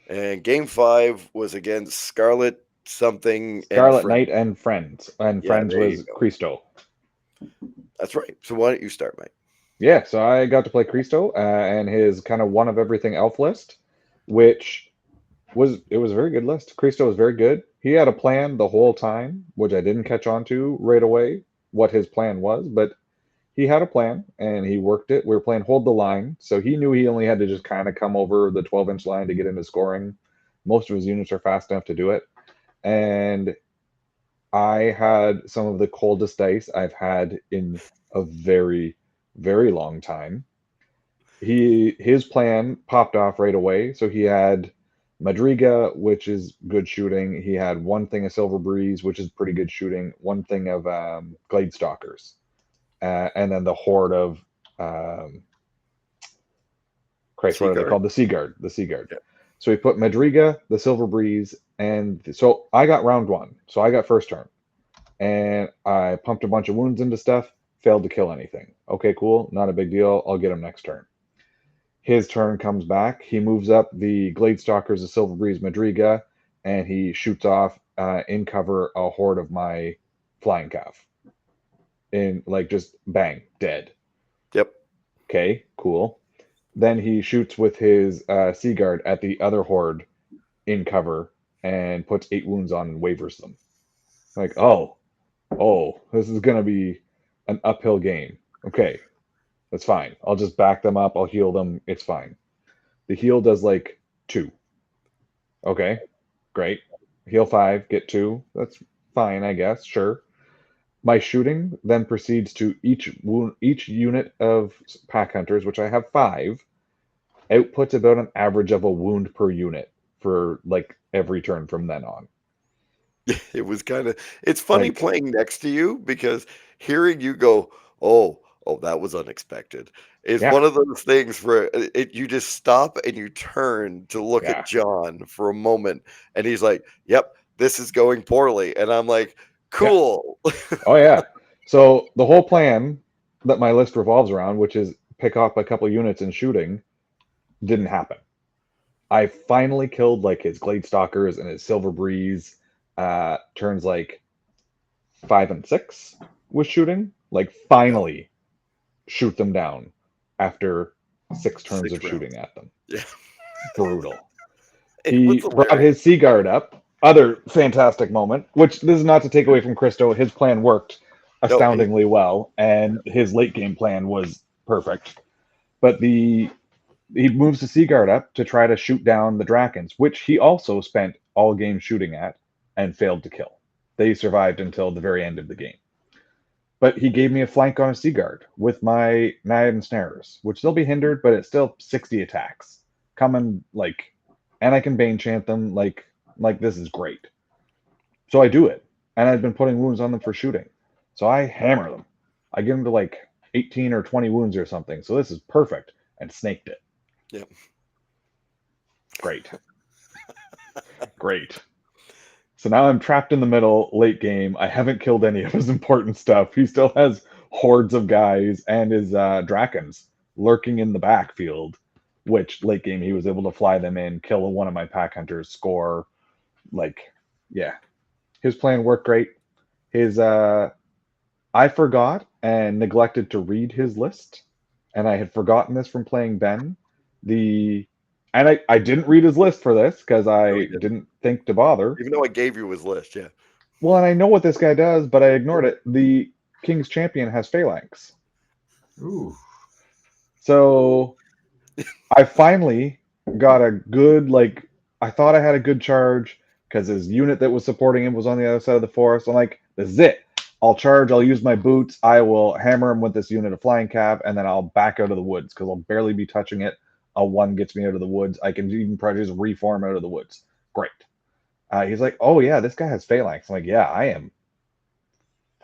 And game five was against Scarlet something and Scarlet Friend. Knight and Friends. And Yeah, Friends there you was go. Christo. That's right. So why don't you start, mate? Yeah, so I got to play Christo and his kind of one of everything elf list, which was a very good list. Christo was very good. He had a plan the whole time, which I didn't catch on to right away what his plan was, but he had a plan and he worked it. We were playing hold the line, so he knew he only had to just kind of come over the 12-inch line to get into scoring. Most of his units are fast enough to do it. And I had some of the coldest dice I've had in a very, very long time. His plan popped off right away. So he had Madriga, which is good shooting. He had one thing of Silver Breeze, which is pretty good shooting. One thing of Glade Stalkers, and then the horde of um, Christ, what are they Seaguard? called? The Sea Guard. The Sea Guard. Yeah. So he put Madriga, the Silver Breeze, and so I got round one. So I got first turn, and I pumped a bunch of wounds into stuff. Failed to kill anything. Okay, cool. Not a big deal. I'll get him next turn. His turn comes back. He moves up the Glade Stalkers, the Silver Breeze Madriga, and he shoots off in cover a horde of my flying calf. In like just bang, dead. Yep. Okay, cool. Then he shoots with his Sea Guard at the other horde in cover and puts 8 wounds on and wavers them. Like, oh, this is gonna be an uphill game. Okay, that's fine. I'll just back them up. I'll heal them. It's fine. The heal does like 2. Okay, great. Heal 5, get 2. That's fine, I guess. Sure. My shooting then proceeds to each unit of pack hunters, which I have 5, outputs about an average of a wound per unit for like every turn from then on. It was kinda it's funny Like, playing next to you because hearing you go, "Oh, oh, that was unexpected," is yeah, one of those things where it you just stop and you turn to look at yeah, John for a moment, and he's like, "Yep, this is going poorly," and I'm like, yeah. "Cool." Oh yeah. So the whole plan that my list revolves around, which is pick up a couple units in shooting, didn't happen. I finally killed like his Glade Stalkers and his Silver Breeze. Turns like 5 and 6 with shooting. Like Yeah, finally shoot them down after 6 turns 6 of rounds. shooting at them. Yeah, Brutal. it was He brought hilarious. his Sea Guard up. Other fantastic moment, which this is not to take away from Christo. His plan worked No, he astoundingly well, and his late game plan was perfect. But he moves the Sea Guard up to try to shoot down the Drakens, which he also spent all game shooting at and failed to kill. They survived until the very end of the game. But he gave me a flank on a Sea Guard with my Naiad and Snares, which they'll be hindered, but it's still 60 attacks. Coming like, and I can Bane chant them like this is great. So I do it, and I've been putting wounds on them for shooting. So I hammer them. I give them to like 18 or 20 wounds or something. So this is perfect, and snaked it. yeah. Great, great. So now I'm trapped in the middle, late game. I haven't killed any of his important stuff. He still has hordes of guys and his Drakens lurking in the backfield, which late game he was able to fly them in, kill one of my pack hunters, score. Like, yeah, his plan worked great. His I forgot and neglected to read his list, and I had forgotten this from playing Ben. The And I didn't read his list for this because No, I he didn't. didn't think to bother. Even though I gave you his list, yeah. Well, and I know what this guy does, but I ignored it. The King's Champion has Phalanx. Ooh. So I finally got a good, like, I thought I had a good charge because his unit that was supporting him was on the other side of the forest. I'm like, this is it. I'll charge, I'll use my boots, I will hammer him with this unit of flying cav, and then I'll back out of the woods because I'll barely be touching it. A one gets me out of the woods. I can even probably just reform out of the woods. Great. He's like, oh yeah, this guy has phalanx. I'm like, yeah, I am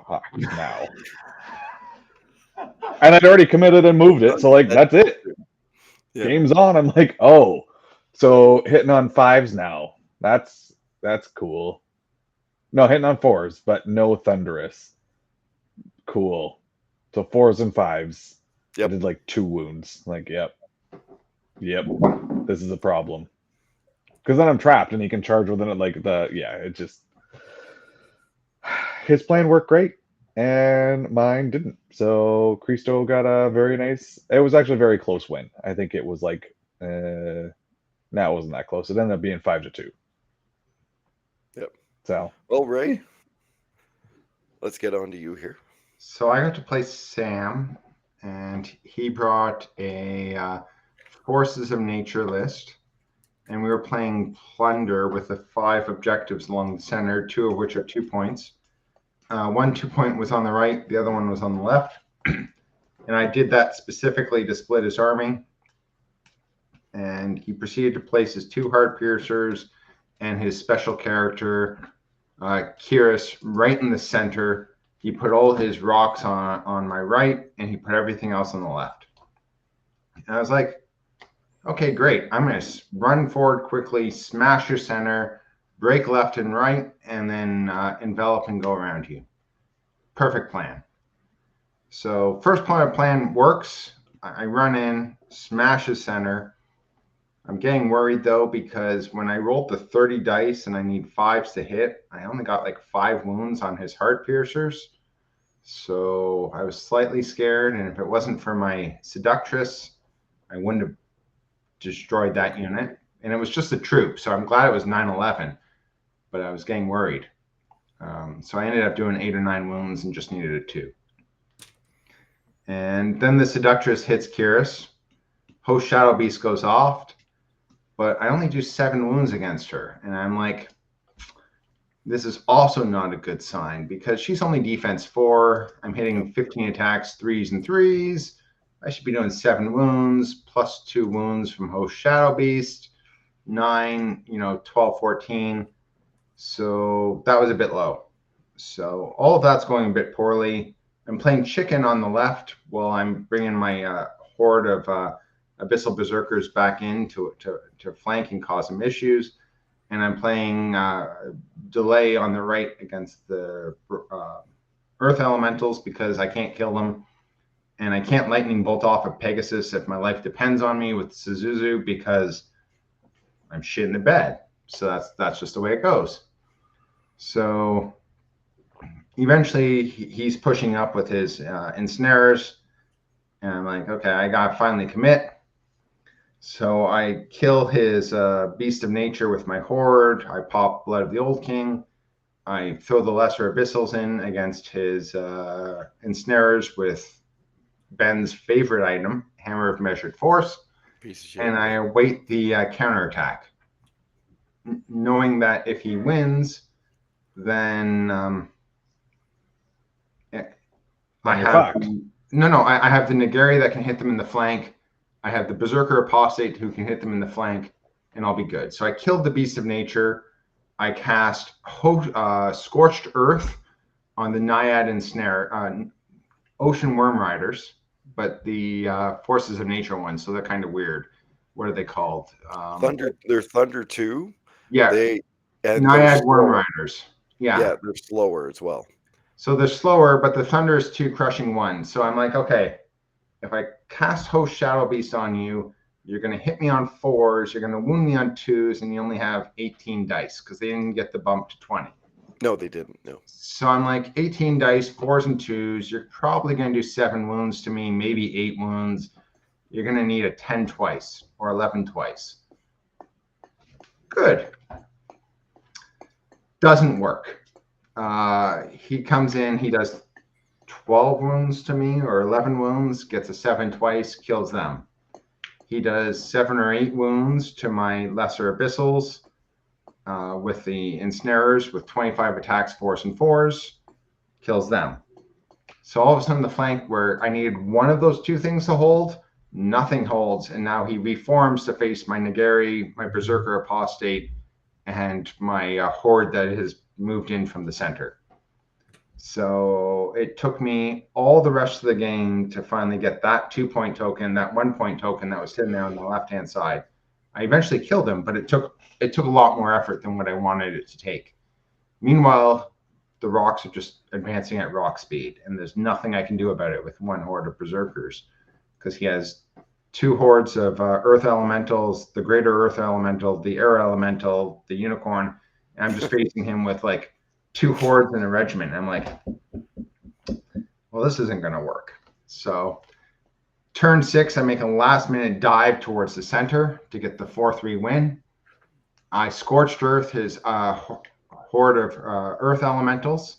fucked now. And I'd already committed and moved it, so like that's it. Yeah. Game's on. I'm like, oh, so hitting on fives now. That's cool. No, hitting on fours, but no thunderous. Cool. So fours and fives. Yep. I did like 2 wounds. Like, yep, this is a problem. Because then I'm trapped, and he can charge within it. Like it just his plan worked great, and mine didn't. So Cristo got a very nice. It was actually a very close win. I think it was like, no, it wasn't that close. It ended up being 5-2. Yep. So, well, Ray, let's get on to you here. So I got to play Sam, and he brought a Forces of Nature list, and we were playing Plunder with the 5 objectives along the center, 2 of which are 2 points. One 2-point was on the right, the other one was on the left. And I did that specifically to split his army. And he proceeded to place his 2 heart piercers and his special character, Kiris, right in the center. He put all his rocks on my right, and he put everything else on the left. And I was like, okay, great. I'm going to run forward quickly, smash your center, break left and right, and then envelop and go around you. Perfect plan. So first part of the plan works. I run in, smash the center. I'm getting worried, though, because when I rolled the 30 dice and I need 5s to hit, I only got like 5 wounds on his heart piercers. So I was slightly scared, and if it wasn't for my Seductress, I wouldn't have destroyed that unit. And it was just a troop, so I'm glad it was 9/11, but I was getting worried. So I ended up doing 8 or 9 wounds and just needed a 2. And then the Seductress hits Kiris. Host Shadow Beast goes off, but I only do 7 wounds against her. And I'm like, this is also not a good sign because she's only defense 4. I'm hitting 15 attacks, 3s and 3s. I should be doing 7 wounds plus 2 wounds from Host Shadow Beast. 9, 12, 14. So that was a bit low. So all of that's going a bit poorly. I'm playing chicken on the left while I'm bringing my horde of Abyssal Berserkers back in to flank and cause some issues. And I'm playing delay on the right against the Earth Elementals because I can't kill them. And I can't lightning bolt off of Pegasus if my life depends on me with Suzuzu because I'm shit in the bed. So that's just the way it goes. So eventually he's pushing up with his ensnarers. And I'm like, okay, I got to finally commit. So I kill his Beast of Nature with my horde. I pop Blood of the Old King. I throw the Lesser Abyssals in against his ensnarers with Ben's favorite item, Hammer of Measured Force. And I await the counterattack, knowing that if he wins, then I have I have the Nagari that can hit them in the flank. I have the Berserker Apostate who can hit them in the flank, and I'll be good. So I killed the Beast of Nature. I cast Scorched Earth on the Naiad and Snare, Ocean Worm Riders, but the Forces of Nature ones, so they're kind of weird. What are they called? Thunder. They're Thunder 2. Yeah. And Naiad Worm Riders. Yeah, they're slower as well. So they're slower, but the Thunder is 2, crushing 1. So I'm like, okay, if I cast Host Shadow Beast on you, you're going to hit me on 4s, you're going to wound me on 2s, and you only have 18 dice because they didn't get the bump to 20. No, they didn't. No. So I'm like, 18 dice, 4s and 2s. You're probably going to do 7 wounds to me, maybe 8 wounds. You're going to need a 10 twice or 11 twice. Good. Doesn't work. He comes in, he does 12 wounds to me or 11 wounds, gets a 7 twice, kills them. He does 7 or 8 wounds to my lesser abyssals with the ensnarers with 25 attacks, 4s and 4s, kills them. So all of a sudden, the flank where I needed one of those two things to hold, nothing holds, and now he reforms to face my Nagari, my Berserker Apostate, and my horde that has moved in from the center. So it took me all the rest of the game to finally get that 2-point token, that 1-point token that was sitting there on the left-hand side. I eventually killed him, but it took a lot more effort than what I wanted it to take. Meanwhile, the rocks are just advancing at rock speed, and there's nothing I can do about it with one horde of berserkers, because he has 2 hordes of earth elementals, the greater earth elemental, the air elemental, the unicorn, and I'm just facing him with like 2 hordes in a regiment. And I'm like, well, this isn't going to work. So turn 6, I make a last minute dive towards the center to get the 4-3 win. I scorched earth his horde of earth elementals,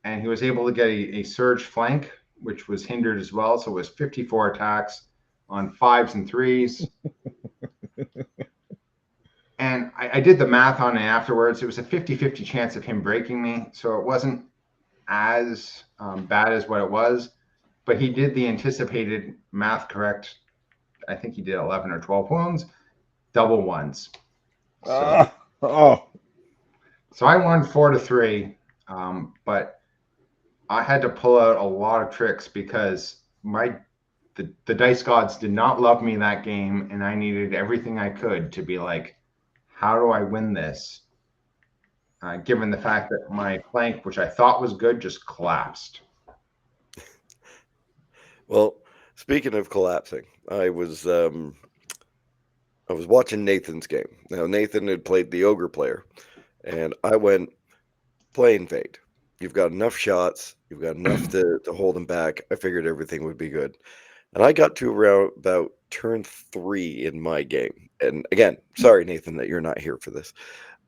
and he was able to get a surge flank, which was hindered as well. So it was 54 attacks on 5s and 3s. And I did the math on it afterwards. It was a 50-50 chance of him breaking me. So it wasn't as bad as what it was, but he did the anticipated math correct. I think he did 11 or 12 wounds, double ones. So, so I won 4-3, but I had to pull out a lot of tricks because the dice gods did not love me that game, and I needed everything I could to be like, how do I win this? Given the fact that my flank, which I thought was good, just collapsed. Well, speaking of collapsing, I was watching Nathan's game. Now Nathan had played the ogre player, and I went play invade. You've got enough shots, you've got enough to hold him back. I figured everything would be good. And I got to around about turn 3 in my game. And again, sorry, Nathan, that you're not here for this.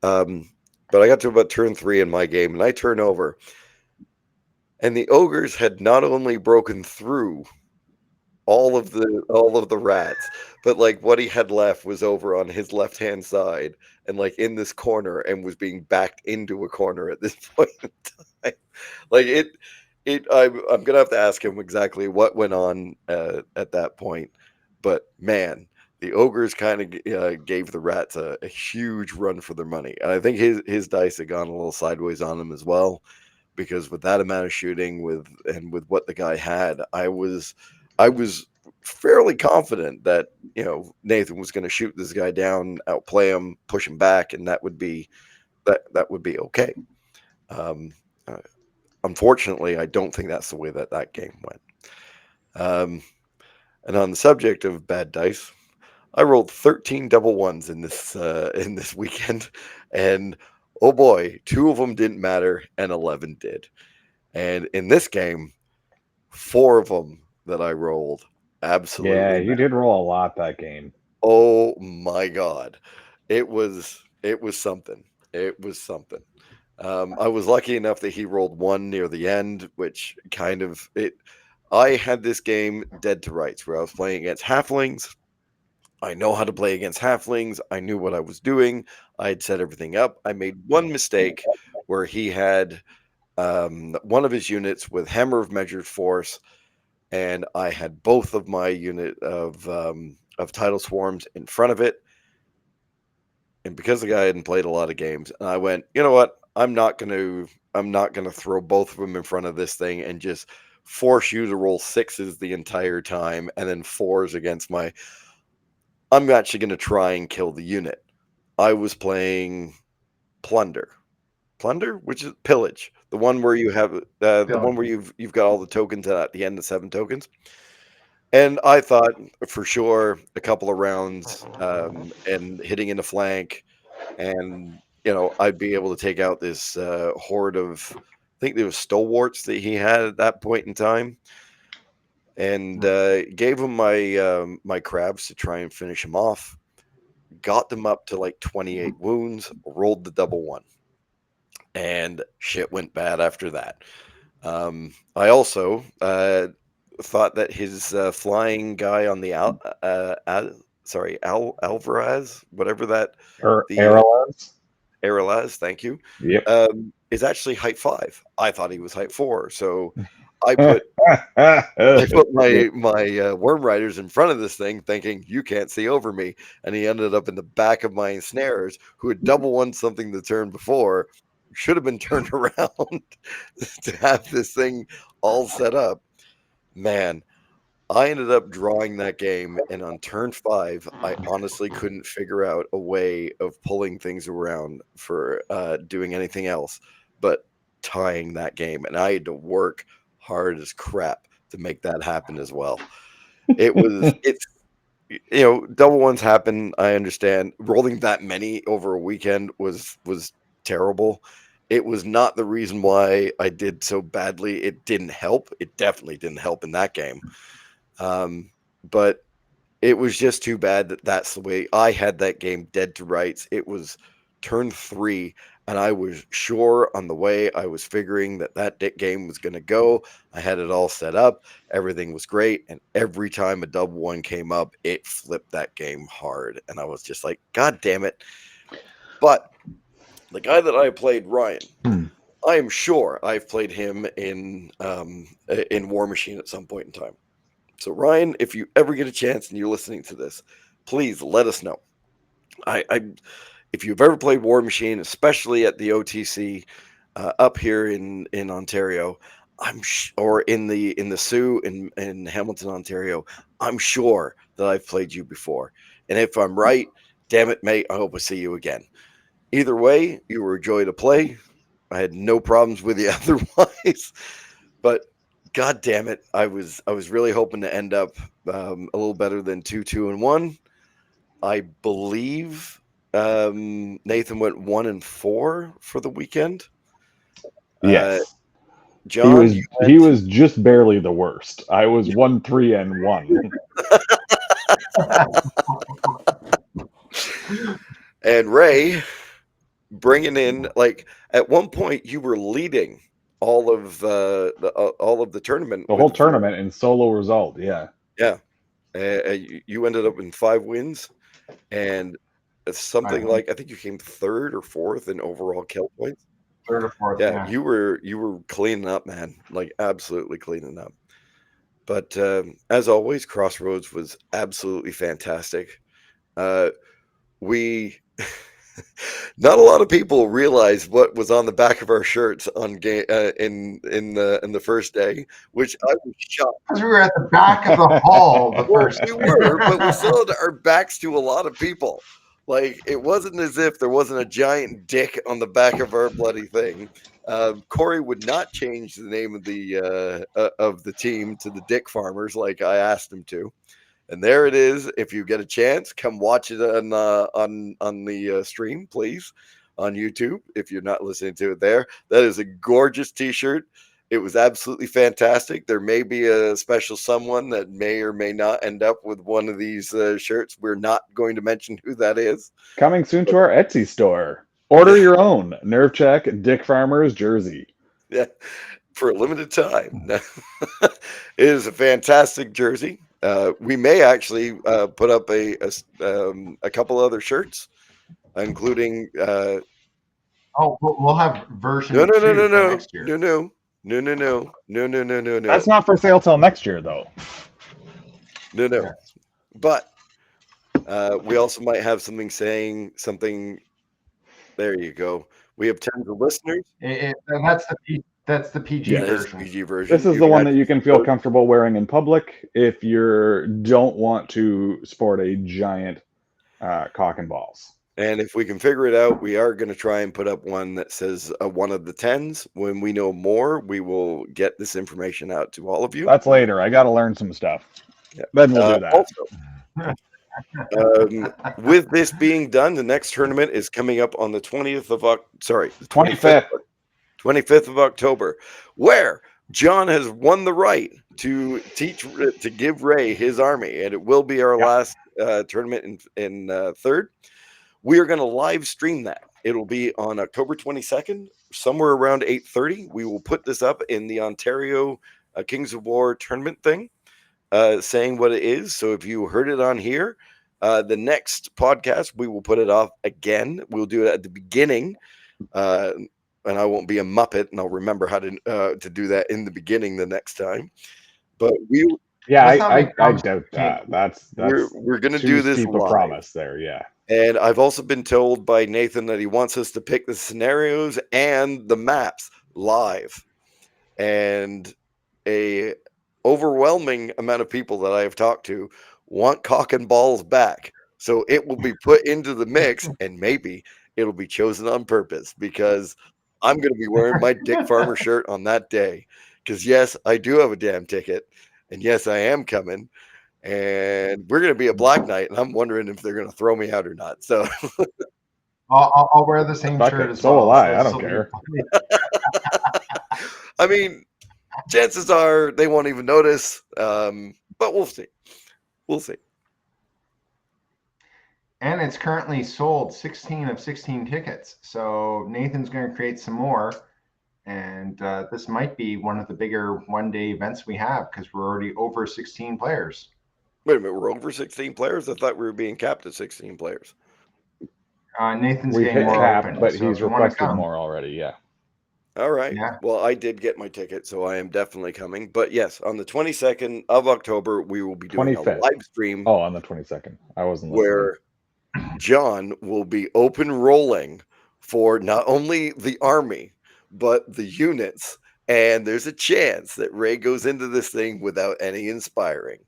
But I got to about turn 3 in my game, and I turn over. And the ogres had not only broken through all of the rats, but like what he had left was over on his left-hand side and like in this corner and was being backed into a corner at this point in time. Like I'm gonna have to ask him exactly what went on at that point, but man, the ogres kind of gave the rats a huge run for their money, and I think his dice had gone a little sideways on him as well, because with that amount of shooting with what the guy had, I was fairly confident that Nathan was going to shoot this guy down, outplay him, push him back, and that would be okay. Um, uh, Unfortunately, I don't think that's the way that game went. And on the subject of bad dice, I rolled 13 double ones in this weekend, and oh boy, 2 of them didn't matter, and 11 did. And in this game, 4 of them that I rolled absolutely Yeah, you mattered. did roll a lot that game. Oh my God, it was something. It was something. I was lucky enough that he rolled 1 near the end, which kind of it. I had this game dead to rights, where I was playing against halflings. I know how to play against halflings. I knew what I was doing. I had set everything up. I made one mistake where he had one of his units with Hammer of Measured Force, and I had both of my unit of Tidal Swarms in front of it. And because the guy hadn't played a lot of games, and I went, you know what? I'm not gonna throw both of them in front of this thing and just force you to roll 6s the entire time and then 4s against my. I'm actually gonna try and kill the unit. I was playing plunder, which is pillage, the one where you have the one where you've got all the tokens at the end, the 7 tokens. And I thought for sure a couple of rounds and hitting in the flank, and I'd be able to take out this horde of, I think there was stalwarts that he had at that point in time, and gave him my crabs to try and finish him off. got them up to like 28 wounds, rolled the double one, and shit went bad after that. I also thought that his flying guy on the Alvarez, whatever that the Arrowheads. Aralaz, thank you, Yep. is actually height 5. I thought he was height 4, so I put I put my worm riders in front of this thing, thinking you can't see over me, and he ended up in the back of my ensnares, who had double won something the turn before, should have been turned around to have this thing all set up. Man, I ended up drawing that game, and on turn 5, I honestly couldn't figure out a way of pulling things around for doing anything else but tying that game, and I had to work hard as crap to make that happen as well. It's double ones happen. I understand. Rolling that many over a weekend was terrible. It was not the reason why I did so badly. It didn't help. It definitely didn't help in that game. But it was just too bad that that's the way I had that game dead to rights. It was turn 3, and I was sure on the way I was figuring that game was going to go. I had it all set up. Everything was great. And every time a double one came up, it flipped that game hard. And I was just like, God damn it. But the guy that I played, Ryan, I am sure I've played him in War Machine at some point in time. So, Ryan, if you ever get a chance and you're listening to this, please let us know. If you've ever played War Machine, especially at the OTC up here in Ontario, or in the Sioux in Hamilton, Ontario, I'm sure that I've played you before. And if I'm right, damn it, mate, I hope I see you again. Either way, you were a joy to play. I had no problems with you otherwise, but God damn it, I was really hoping to end up a little better than 2-2-1. I believe Nathan went 1-4 for the weekend. Yes. John, he was just barely the worst. I was 1-3-1. And Ray bringing in, like, at one point you were leading all of the tournament. The whole tournament in solo result, yeah. Yeah. You ended up in 5 wins, and something like, I think you came 3rd or 4th in overall kill points. 3rd or 4th. Yeah, you were cleaning up, man. Like, absolutely cleaning up. But as always, Crossroads was absolutely fantastic. We not a lot of people realize what was on the back of our shirts on game in the first day, which I was shocked. Because we were at the back of the hall the first We were, but we still had our backs to a lot of people. Like, it wasn't as if there wasn't a giant dick on the back of our bloody thing. Corey would not change the name of the team to the Dick Farmers like I asked him to. And there it is. If you get a chance, come watch it on the stream, please, on YouTube. If you're not listening to it there, that is a gorgeous T-shirt. It was absolutely fantastic. There may be a special someone that may or may not end up with one of these shirts. We're not going to mention who that is. Coming soon to our Etsy store. Order your own Nerve Check Dick Farmers jersey. Yeah, for a limited time. It is a fantastic jersey. We may actually put up a couple other shirts, including. We'll have version no next year. No. That's not for sale till next year, though. No. Yes. But we also might have something saying something. There you go. We have tons of listeners. That's the PG version. PG version. This is the one that you can feel comfortable wearing in public if you don't want to sport a giant cock and balls. And if we can figure it out, we are going to try and put up one that says one of the 10s. When we know more, we will get this information out to all of you. That's later. I got to learn some stuff. Yeah. Then we'll do that. Also, with this being done, the next tournament is coming up on the 25th of October, where John has won the right to give Ray his army, and it will be our last tournament in third. We are going to live stream that. It'll be on October 22nd, somewhere around 8:30. We will put this up in the Ontario Kings of War tournament thing, saying what it is. So if you heard it on here, the next podcast we will put it off again. We'll do it at the beginning, and I won't be a muppet, and I'll remember how to do that in the beginning the next time. But Yeah, Let's not I make I promises doubt we can't that. keep. That's we're going to too do this steep a live. promise there. Yeah. And I've also been told by Nathan that he wants us to pick the scenarios and the maps live. And a overwhelming amount of people that I have talked to want cock and balls back. So it will be put into the mix, and maybe it'll be chosen on purpose because I'm going to be wearing my Dick Farmer shirt on that day. Because yes, I do have a damn ticket, and yes, I am coming. And we're going to be a Black Knight, and I'm wondering if they're going to throw me out or not. So, I'll wear the same Fuck shirt it. as So well. will I. So I this don't will be care. I mean, chances are they won't even notice, but we'll see. We'll see. And it's currently sold 16 of 16 tickets. So Nathan's going to create some more. And this might be one of the bigger one-day events we have because we're already over 16 players. Wait a minute, we're over 16 players? I thought we were being capped at 16 players. Nathan's We've getting hit more cap, open. but So he's if you want to requested come, more already. Yeah. All right. Yeah. Well, I did get my ticket, so I am definitely coming. But yes, on the 22nd of October, we will be doing a 25th. live stream Oh, on the 22nd. I wasn't listening. where John will be open rolling for not only the army, but the units. And there's a chance that Ray goes into this thing without any inspiring.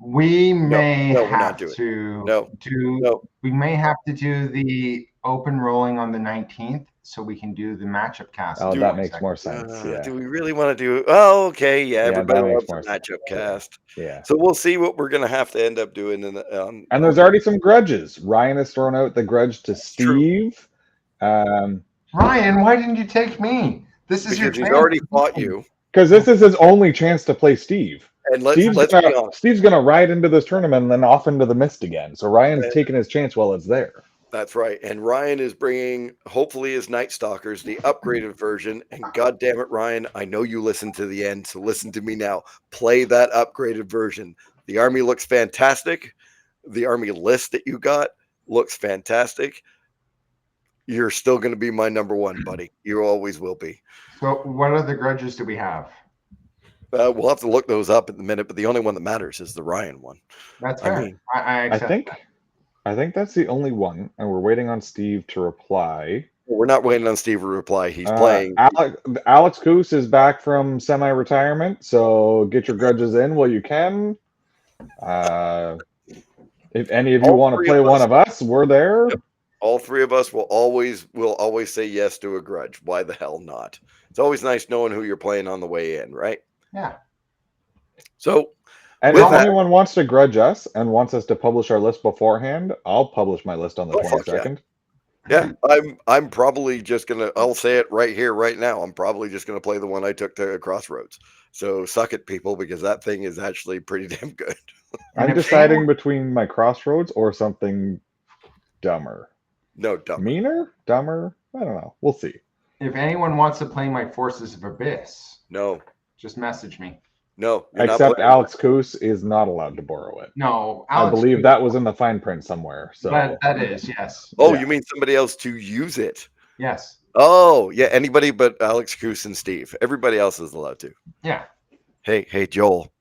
we may no, we're not have doing it. to No, do. no. We may have to do the open rolling on the 19th, so we can do the matchup cast. Oh, on the that makes 22nd. more sense. Yeah. Do we really want to do? Oh, okay. Yeah, Yeah, everybody that makes loves more a sense. matchup cast. Yeah. So we'll see what we're gonna have to end up doing. And there's already some grudges. Ryan has thrown out the grudge to Steve. Ryan, why didn't you take me? This is your because he's chance. already fought you. Because this is his only chance to play Steve. And let's be honest. Steve's gonna ride into this tournament and then off into the mist again. So Ryan's taking his chance while it's there. That's right. And Ryan is bringing, hopefully, his Night Stalkers, the upgraded version. And God damn it, Ryan, I know you listened to the end, so listen to me now. Play that upgraded version. The army looks fantastic. The army list that you got looks fantastic. You're still going to be my number one, buddy. You always will be. So, what other grudges do we have? We'll have to look those up in a minute, but the only one that matters is the Ryan one. That's fair. I mean, I think that's the only one, and we're waiting on Steve to reply. we're not waiting on Steve to reply. He's playing. Alex Coos is back from semi-retirement, so get your grudges in while you can. If any of you want to play one of us, we're there. Yep. All three of us will always say yes to a grudge. Why the hell not? It's always nice knowing who you're playing on the way in, right? Yeah. So, and if anyone wants to grudge us and wants us to publish our list beforehand, I'll publish my list on the 22nd. Yeah, I'm probably just gonna. I'll say it right here, right now. I'm probably just gonna play the one I took to Crossroads. So suck it, people, because that thing is actually pretty damn good. I'm deciding between my Crossroads or something dumber. No, dumber. Meaner? Dumber? I don't know. We'll see. If anyone wants to play my Forces of Abyss, no, just message me. No, except Alex Coos is not allowed to borrow it. No, I believe that was in the fine print somewhere. So that is, yes. Oh, you mean somebody else to use it? Yes. Oh, yeah. Anybody but Alex Coos and Steve. Everybody else is allowed to. Yeah. Hey, Joel.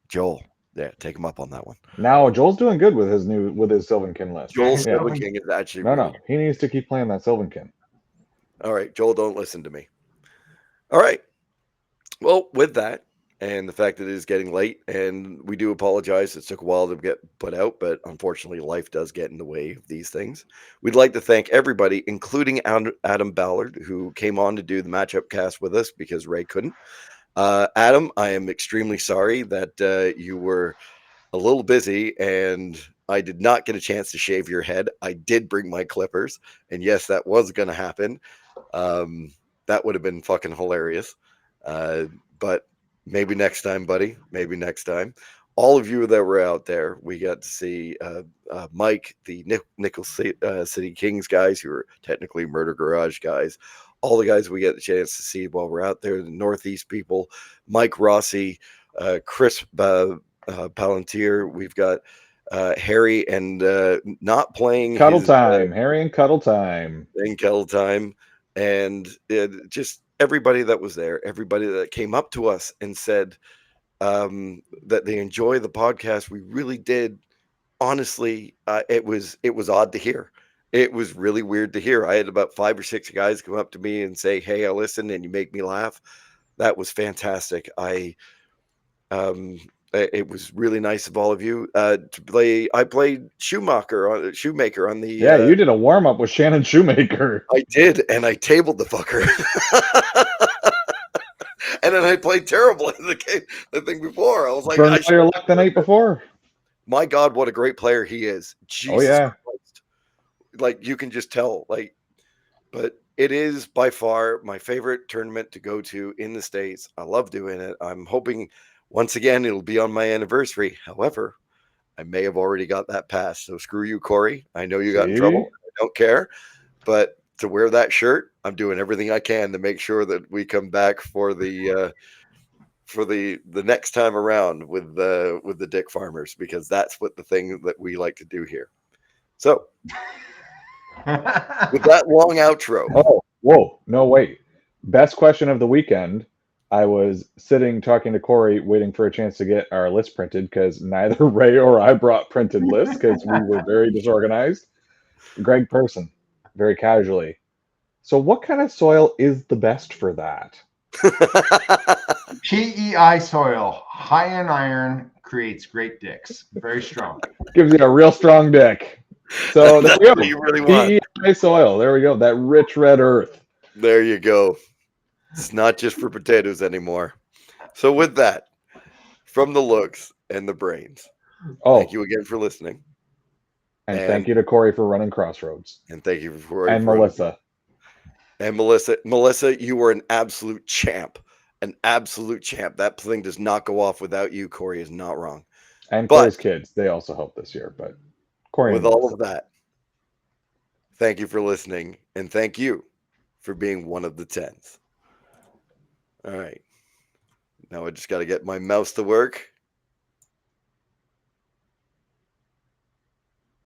Yeah, take him up on that one. Now Joel's doing good with his Sylvankin list. Joel's Sylvankin is actually no. He needs to keep playing that Sylvankin. All right, Joel, don't listen to me. All right. Well, with that, and the fact that it is getting late, and we do apologize. It took a while to get put out, but unfortunately, life does get in the way of these things. We'd like to thank everybody, including Adam Ballard, who came on to do the matchup cast with us because Ray couldn't. Adam, I am extremely sorry that you were a little busy and I did not get a chance to shave your head. I did bring my clippers, and yes, that was going to happen. That would have been fucking hilarious. But maybe next time, buddy. Maybe next time. all of you that were out there. We got to see Mike, the Nickel City Kings guys, who are technically Murder Garage guys. All the guys we get the chance to see while we're out there. The Northeast people, Mike Rossi, Chris Palantir. We've got Harry and not playing Cuddle his time, Harry and cuddle time. in Kettle Time, and just everybody that was there, everybody that came up to us and said that they enjoy the podcast. We really did. Honestly, it was odd to hear. It was really weird to hear. I had about 5 or 6 guys come up to me and say, "Hey, I listen, and you make me laugh." That was fantastic. It was really nice of all of you to play. I played Shoemaker on Yeah, the. you did a warm up with Shannon Shoemaker. I did, and I tabled the fucker. And then I played terrible in the game, the thing before. I was like, Burned all your luck the night before. My God, what a great player he is! Oh Jesus yeah, Christ, like you can just tell. Like, but it is by far my favorite tournament to go to in the States. I love doing it. I'm hoping once again it'll be on my anniversary. However, I may have already got that pass. So screw you, Corey. I know you got in trouble. see, I don't care. But to wear that shirt, I'm doing everything I can to make sure that we come back for the next time around with the Dick Farmers, because that's what the thing that we like to do here. So with that long outro, oh, whoa, no wait. Best question of the weekend. I was sitting talking to Corey, waiting for a chance to get our list printed because neither Ray or I brought printed lists because we were very disorganized. Greg Person, very casually. So, what kind of soil is the best for that? PEI soil, high in iron, creates great dicks. Very strong. Gives you a real strong dick. So there that's we go. what you really want. PEI soil. There we go. That rich red earth. There you go. It's not just for potatoes anymore. So with that, from the looks and the brains, Oh, thank you again for listening. and thank you to Corey for running Crossroads. And thank you for And Melissa. And Melissa, you were an absolute champ. An absolute champ. That thing does not go off without you. Corey is not wrong. And But Corey's kids. They also helped this year. But Corey with and all Melissa. of that, thank you for listening. And thank you for being one of the 10s. All right. Now I just got to get my mouse to work.